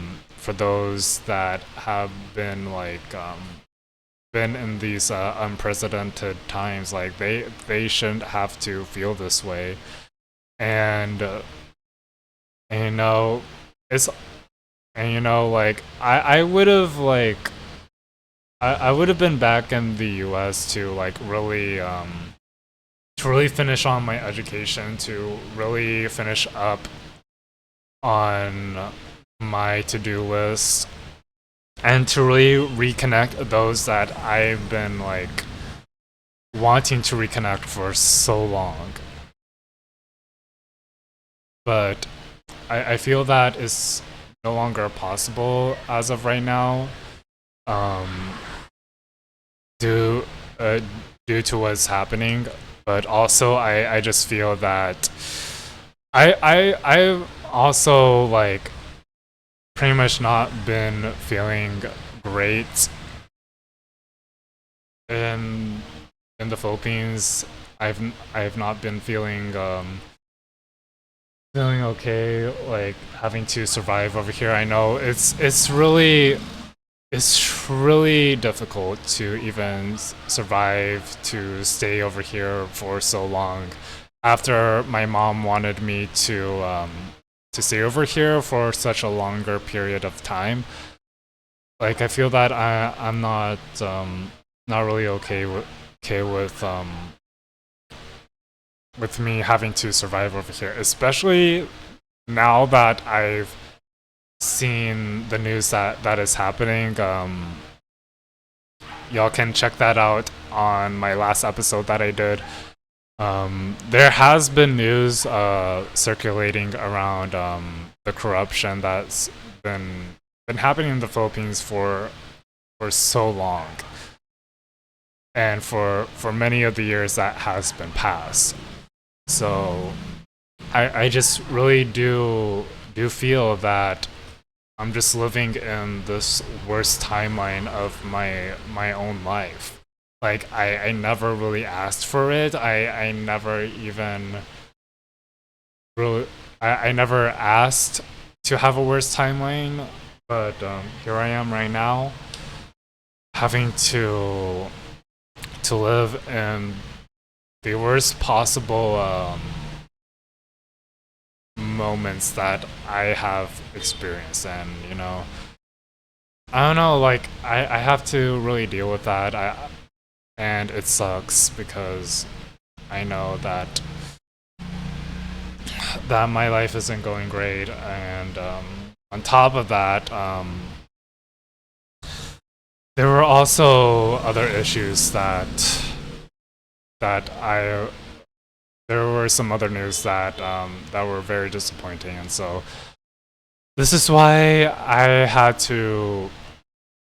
those that have been like been in these unprecedented times. Like they shouldn't have to feel this way. And you know, it's and you know like I would have like I would have been back in the US to really finish on my education, to really finish up on my to-do list, and to really reconnect those that I've been like wanting to reconnect for so long. But I feel that is no longer possible as of right now, um, due due to what's happening. But also, I just feel that I've also like pretty much not been feeling great in the Philippines. I've not been feeling okay, like having to survive over here. I know it's really difficult to even survive, to stay over here for so long. After my mom wanted me to stay over here for such a longer period of time, like I feel that I'm not really okay with me having to survive over here, especially now that I've seen the news that is happening. Y'all can check that out on my last episode that I did. There has been news circulating around the corruption that's been happening in the Philippines for so long, and for many of the years that has been passed. So I just really do feel that I'm just living in this worst timeline of my own life. Like I never really asked for it. I never even really I never asked to have a worse timeline, but here I am right now, having to live in the worst possible moments that I have experienced. And you know, I don't know, like I have to really deal with that. And it sucks because I know that my life isn't going great, and on top of that, there were also other issues that I there were some other news that were very disappointing, and so this is why I had to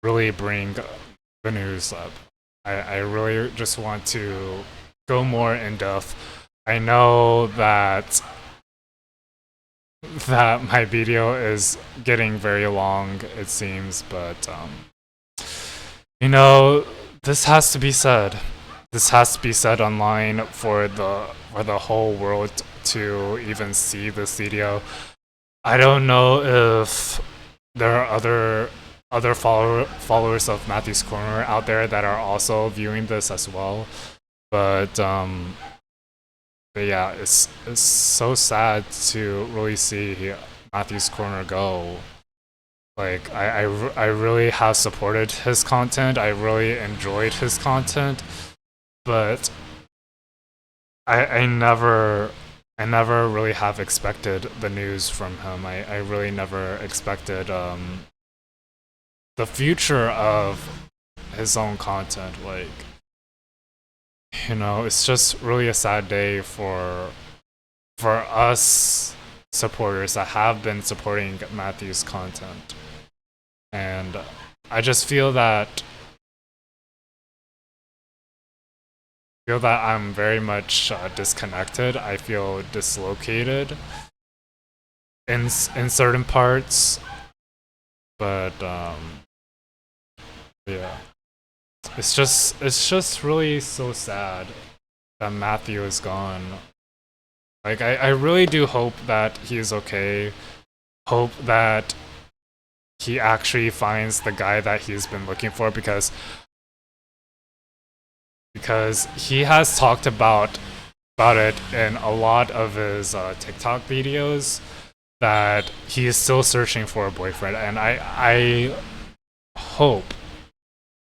really bring the news up. I really just want to go more in depth. I know that my video is getting very long, it seems, but you know, this has to be said. This has to be said online for the whole world to even see this video. I don't know if there are other followers of Matthew's Corner out there that are also viewing this as well, but yeah, it's so sad to really see Matthew's Corner go. Like I really have supported his content. I really enjoyed his content, but I never really have expected the news from him. I really never expected the future of his own content. Like, you know, it's just really a sad day for us supporters that have been supporting Matthew's content. And I just feel that I'm very much disconnected. I feel dislocated in certain parts, but yeah, it's just really so sad that Matthew is gone. Like I really do hope that he is okay. Hope that he actually finds the guy that he's been looking for, because he has talked about it in a lot of his TikTok videos, that he is still searching for a boyfriend, and I hope,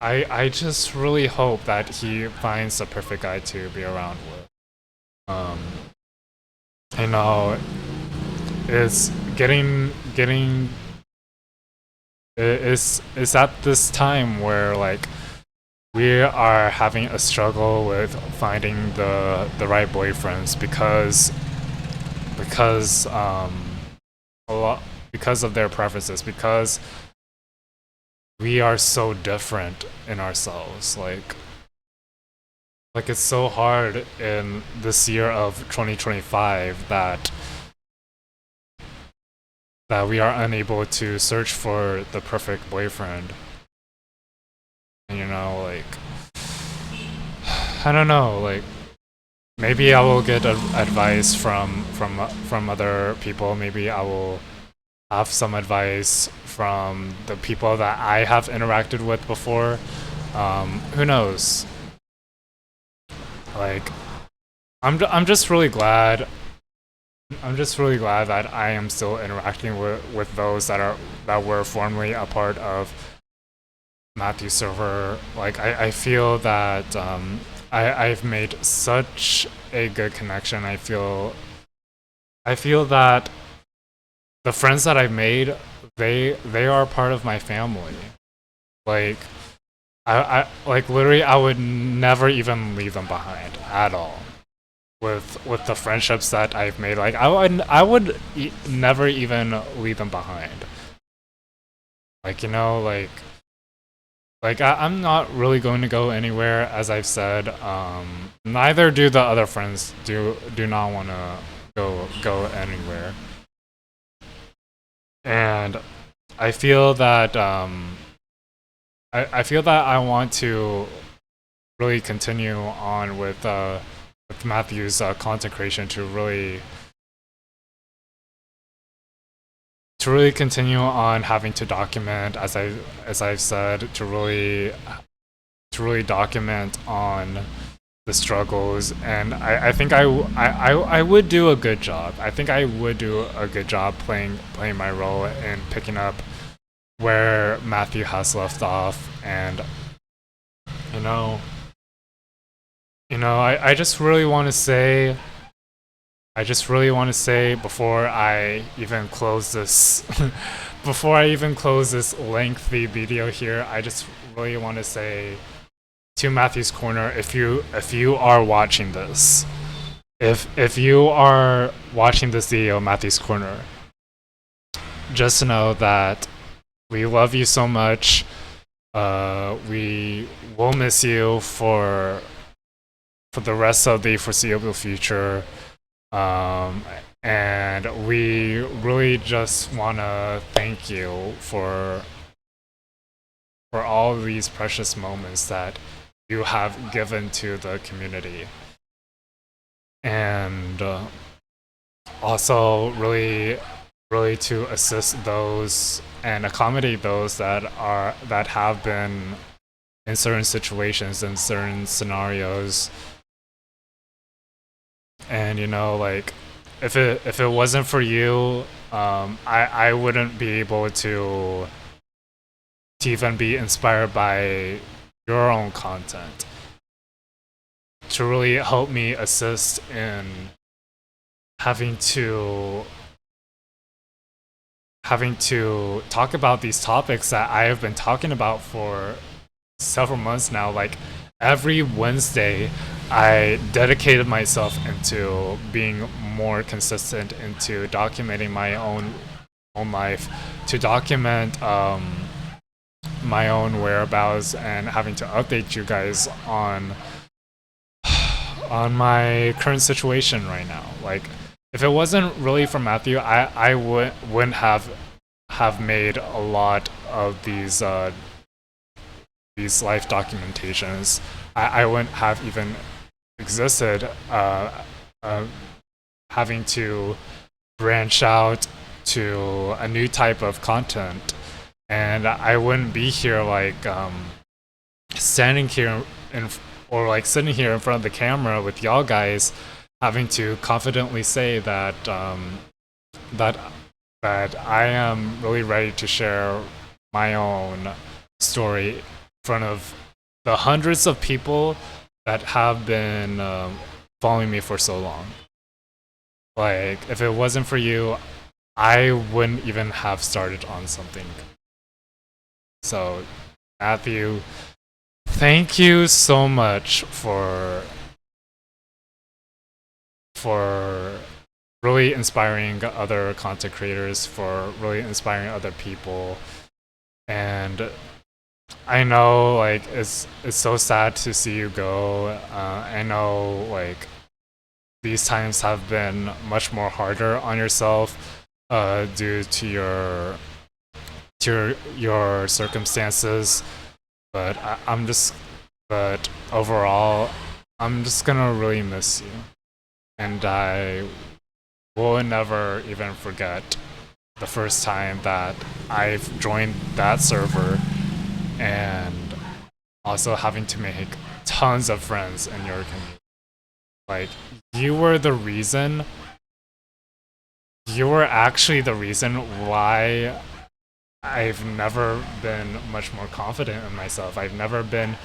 I just really hope that he finds the perfect guy to be around with. I know it's getting it's at this time where like we are having a struggle with finding the right boyfriends, because a lot, because of their preferences, because we are so different in ourselves. Like it's so hard in this year of 2025 that we are unable to search for the perfect boyfriend. You know, like, I don't know, like, maybe I will get advice from other people. Maybe I will have some advice from the people that I have interacted with before. Who knows? Like, I'm just really glad. I'm just really glad that I am still interacting with those that were formerly a part of Matthew's server. Like I feel that I've made such a good connection. I feel that the friends that I've made, they are part of my family. Like I like literally I would never even leave them behind at all. With the friendships that I've made, like I would never even leave them behind. Like, you know, like I'm not really going to go anywhere, as I've said. Neither do the other friends do not want to go anywhere. And I feel that I feel that I want to really continue on with Matthew's content creation, to really continue on having to document, as I've said, to really document on the struggles. And I think I would do a good job. I think I would do a good job playing my role and picking up where Matthew has left off. And you know, I just really want to say, before I even close this, lengthy video here, I just really want to say to Matthew's Corner, if you are watching this, if you are watching this video, Matthew's Corner, just know that we love you so much. We will miss you for the rest of the foreseeable future. Um, and we really just want to thank you for all these precious moments that you have given to the community. And also really to assist those and accommodate those that have been in certain situations in certain scenarios. And like if it wasn't for you, I wouldn't be able to even be inspired by your own content to really help me assist in having to talk about these topics that I have been talking about for several months now. Like every Wednesday, I dedicated myself into being more consistent into documenting my own life, to document my own whereabouts and having to update you guys on my current situation right now. Like if it wasn't really for Matthew, I wouldn't have made a lot of these life documentations. I wouldn't have even existed, having to branch out to a new type of content, and I wouldn't be here like standing here or like sitting here in front of the camera with y'all guys, having to confidently say that that I am really ready to share my own story in front of the hundreds of people that have been following me for so long. Like, if it wasn't for you, I wouldn't even have started on something. So, Matthew, thank you so much for really inspiring other content creators, for really inspiring other people. And I know like it's so sad to see you go. I know like these times have been much more harder on yourself due to your circumstances. But but overall, I'm just gonna really miss you, and I will never even forget the first time that I've joined that server, and also having to make tons of friends in your community. Like, you were actually the reason why I've never been much more confident in myself. I've never been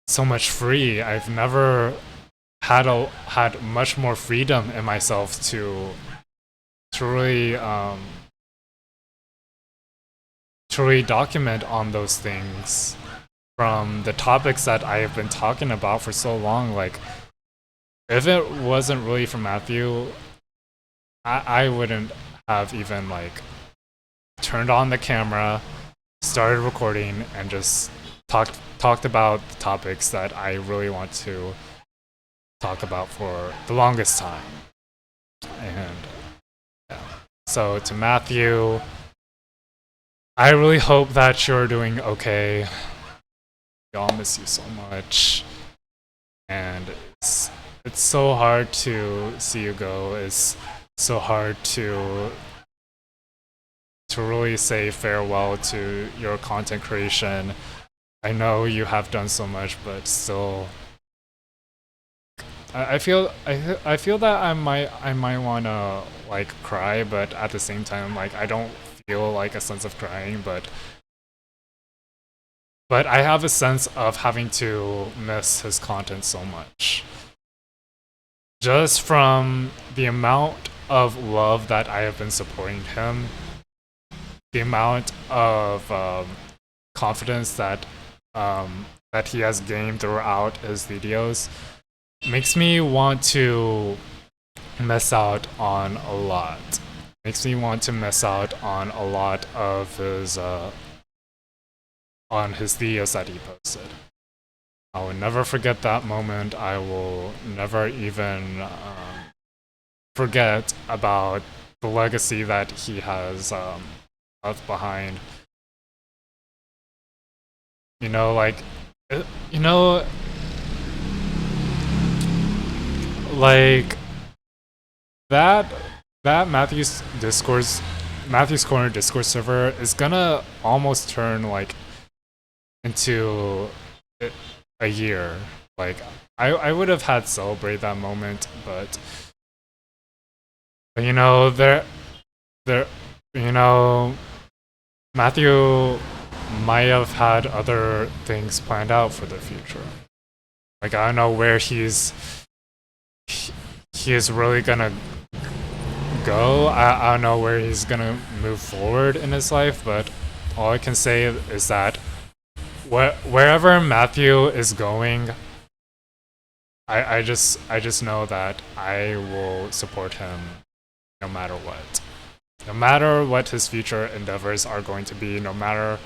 so much free. I've never had much more freedom in myself to really document on those things, from the topics that I have been talking about for so long. Like, if it wasn't really for Matthew, I wouldn't have even like turned on the camera, started recording, and just talked about the topics that I really want to talk about for the longest time. And yeah. So to Matthew, I really hope that you're doing okay. We all miss you so much, and it's so hard to see you go. It's so hard to really say farewell to your content creation. I know you have done so much, but still, I feel that I might wanna like cry, but at the same time, like I don't feel like a sense of crying, but I have a sense of having to miss his content so much. Just from the amount of love that I have been supporting him, the amount of confidence that that he has gained throughout his videos, makes me want to miss out on a lot. Makes me want to miss out on a lot of his on his videos that he posted. I will never forget that moment. I will never even forget about the legacy that he has left behind. You know, like, you know, like that Matthew's Corner Discord server is gonna almost turn like into a year. Like I would have had celebrate that moment, but you know you know Matthew might have had other things planned out for the future. Like I don't know where he is really gonna go. I don't know where he's gonna move forward in his life, but all I can say is that wherever Matthew is going, I just know that I will support him no matter what. No matter what his future endeavors are going to be, no matter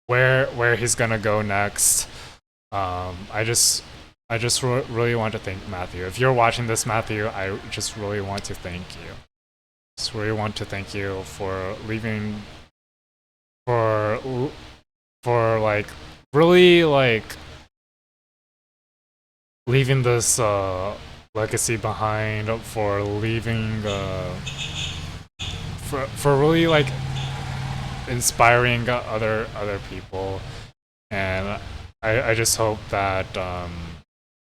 where he's gonna go next. I just really want to thank Matthew. If you're watching this, Matthew, I just really want to thank you. Just really want to thank you for leaving, for like really like leaving this legacy behind, for leaving for really like inspiring other people, and I just hope that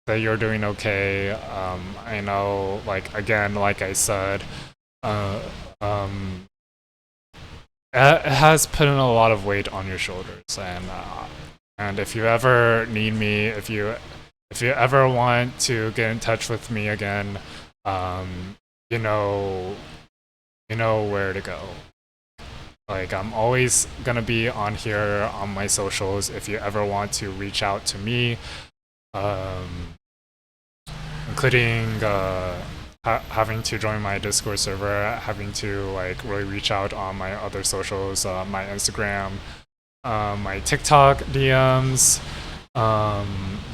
that you're doing okay. I know, like again, like I said, it has put in a lot of weight on your shoulders, and if you ever need me, if you ever want to get in touch with me again, you know where to go. Like I'm always gonna be on here on my socials if you ever want to reach out to me, including having to join my Discord server, having to like really reach out on my other socials, my Instagram, my TikTok DMs.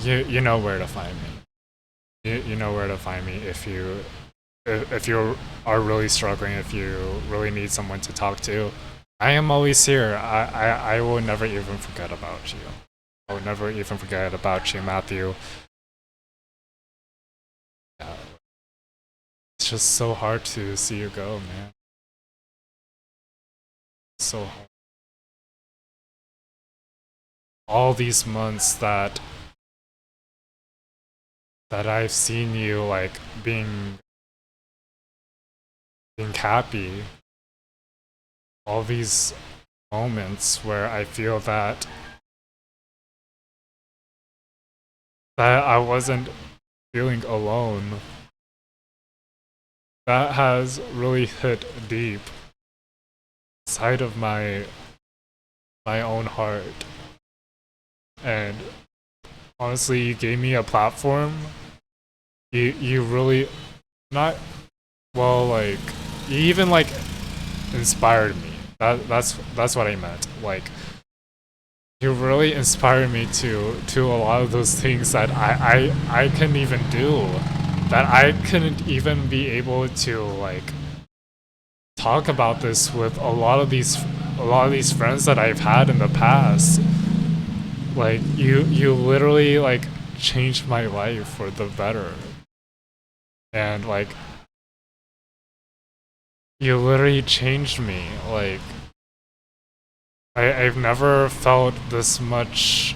You know where to find me. You know where to find me if you are really struggling, if you really need someone to talk to. I am always here. I will never even forget about you. I will never even forget about you, Matthew. Yeah. It's just so hard to see you go, man. So hard. All these months that I've seen you like being happy, all these moments where I feel that I wasn't feeling alone, that has really hit deep inside of my own heart. And honestly, you gave me a platform. You really not well, like you even like inspired me. That's what I meant. Like you really inspired me to a lot of those things that I couldn't even do, that I couldn't even be able to like talk about this with a lot of these friends that I've had in the past. Like you literally like changed my life for the better, and like you literally changed me. Like I've never felt this much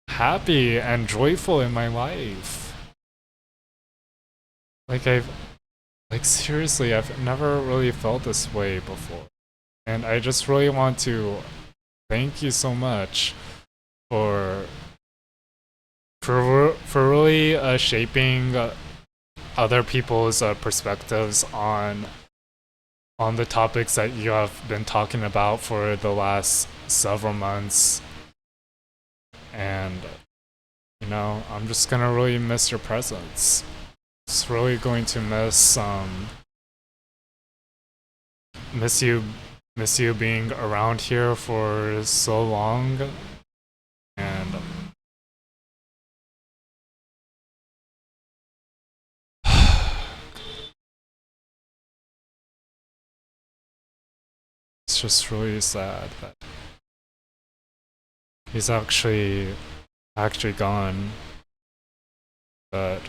happy and joyful in my life. Like seriously, I've never really felt this way before. And I just really want to thank you so much for really shaping other people's perspectives on the topics that you have been talking about for the last several months. And you know, I'm just gonna really miss your presence. Just really going to miss you being around here for so long. just really sad that he's actually gone. But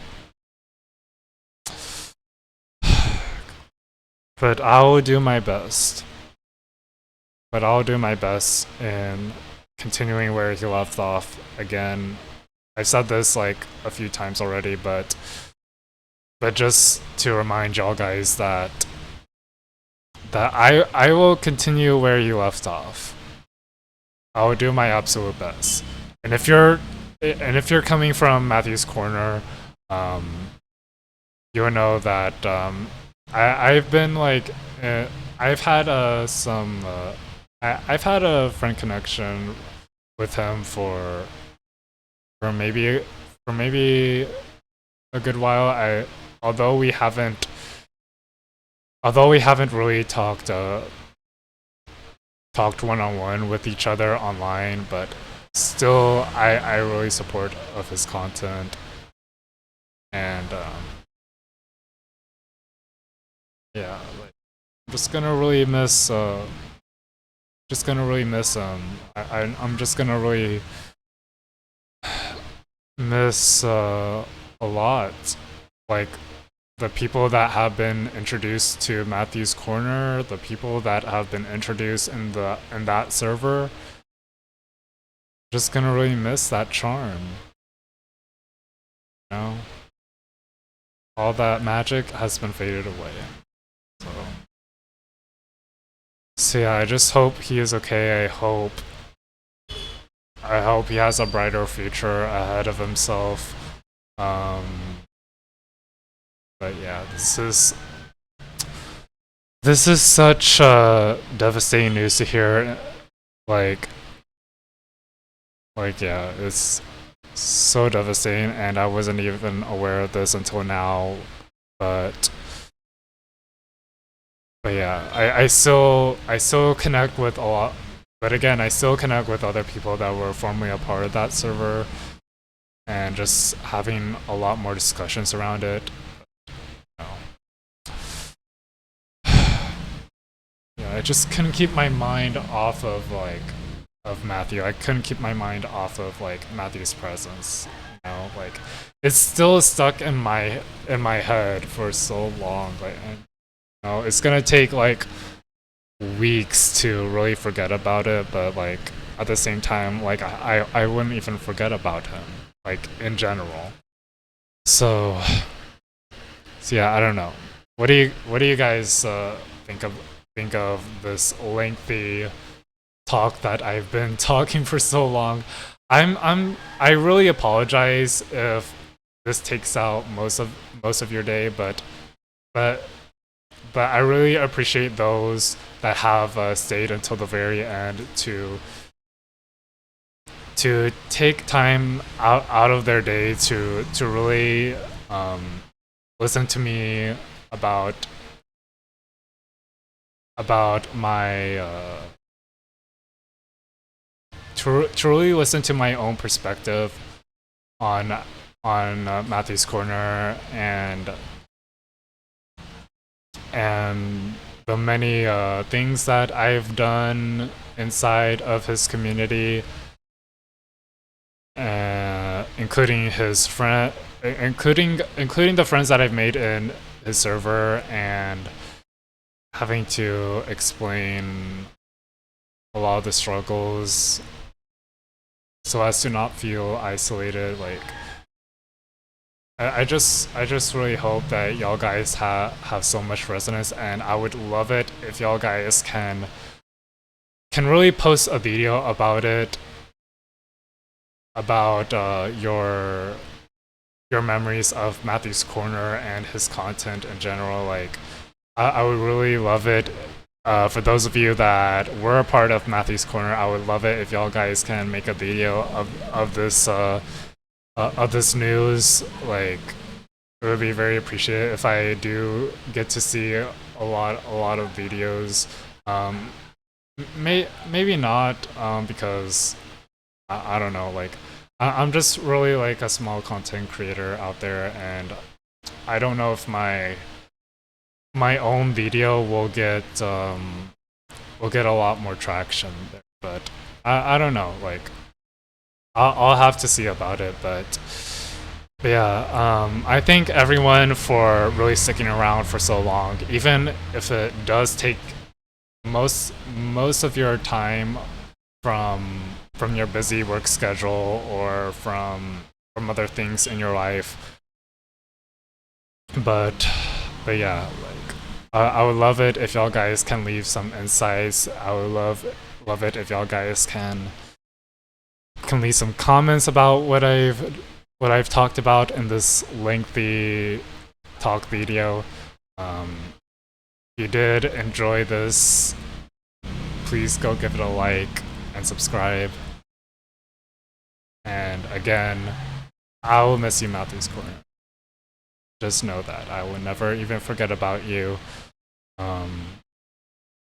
I will do my best. But I'll do my best in continuing where he left off again. I've said this like a few times already, but just to remind y'all guys that I will continue where you left off. I will do my absolute best. And if you're coming from Matthew's Corner, you'll know that I've been like I've had I've had a friend connection with him for maybe a good while. Although we haven't really talked one-on-one with each other online, but still I really support of his content. And yeah, like I'm just gonna really miss him. I'm just gonna really miss a lot, like the people that have been introduced to Matthew's Corner, the people that have been introduced in that server. Just gonna really miss that charm. You know? All that magic has been faded away. So yeah, I just hope he is okay. I hope he has a brighter future ahead of himself. But yeah, this is such devastating news to hear. Like yeah, it's so devastating, and I wasn't even aware of this until now. But yeah, I still connect with a lot. But again, I still connect with other people that were formerly a part of that server, and just having a lot more discussions around it. Yeah, I just couldn't keep my mind off of Matthew. I couldn't keep my mind off of Matthew's presence. You know, like it's still stuck in my head for so long. Like, and, you know, it's gonna take like weeks to really forget about it. But like at the same time, like I wouldn't even forget about him, like in general. So yeah, I don't know. What do you guys think of this lengthy talk that I've been talking for so long? I really apologize if this takes out most of your day, but I really appreciate those that have stayed until the very end to take time out of their day to really listen to me about my to really listen to my own perspective on Matthew's Corner and the many things that I've done inside of his community, including his friend, including the friends that I've made in his server, and having to explain a lot of the struggles so as to not feel isolated. Like I just really hope that y'all guys have so much resonance, and I would love it if y'all guys can really post a video about it, about your memories of Matthew's Corner and his content in general. Like I would really love it. For those of you that were a part of Matthew's Corner, I would love it if y'all guys can make a video of this news. Like it would be very appreciated if I do get to see a lot of videos. Maybe not because I don't know. Like I'm just really like a small content creator out there, and I don't know if my own video will get we'll get a lot more traction there. But I don't know. Like, I'll have to see about it. But yeah, I thank everyone for really sticking around for so long, even if it does take most of your time from your busy work schedule or from other things in your life. But yeah, like I would love it if y'all guys can leave some insights. I would love it if y'all guys can leave some comments about what I've talked about in this lengthy talk video. If you did enjoy this, please go give it a like and subscribe. And again, I will miss you, Matthew's Corner. Just know that I will never even forget about you.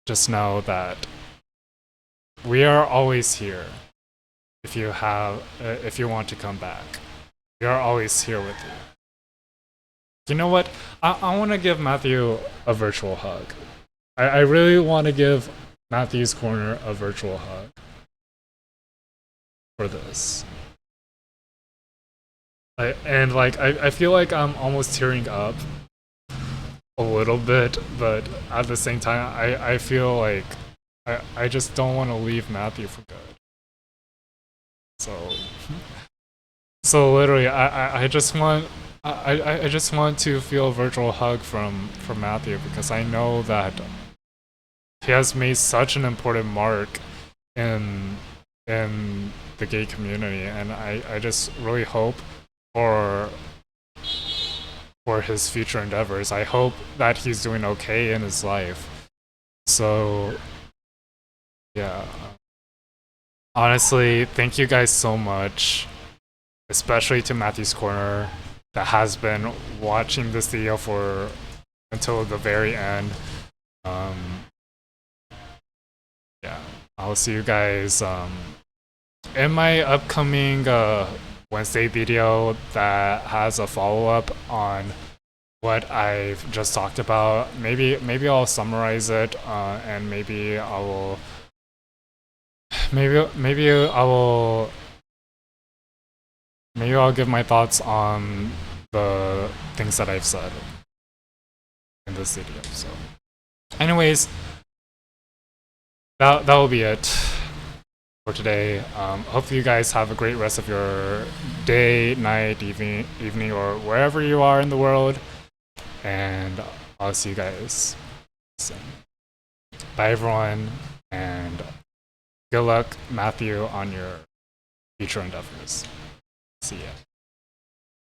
Just know that we are always here. If you want to come back, we are always here with you. You know what? I want to give Matthew a virtual hug. I really want to give Matthew's Corner a virtual hug for this. I feel like I'm almost tearing up a little bit, but at the same time, I feel like I just don't want to leave Matthew for good. So literally, I just want to feel a virtual hug from Matthew, because I know that he has made such an important mark in the gay community, and I just really hope for his future endeavors. I hope that he's doing okay in his life. So yeah, honestly, thank you guys so much, especially to Matthew's Corner that has been watching this video until the very end. Yeah, I'll see you guys in my upcoming Wednesday video that has a follow-up on what I've just talked about. Maybe I'll summarize it, and maybe I'll give my thoughts on the things that I've said in this video. So anyways, that will be it for today. Hopefully you guys have a great rest of your day, night, evening, or wherever you are in the world. And I'll see you guys soon. Bye everyone, and good luck, Matthew, on your future endeavors. See ya.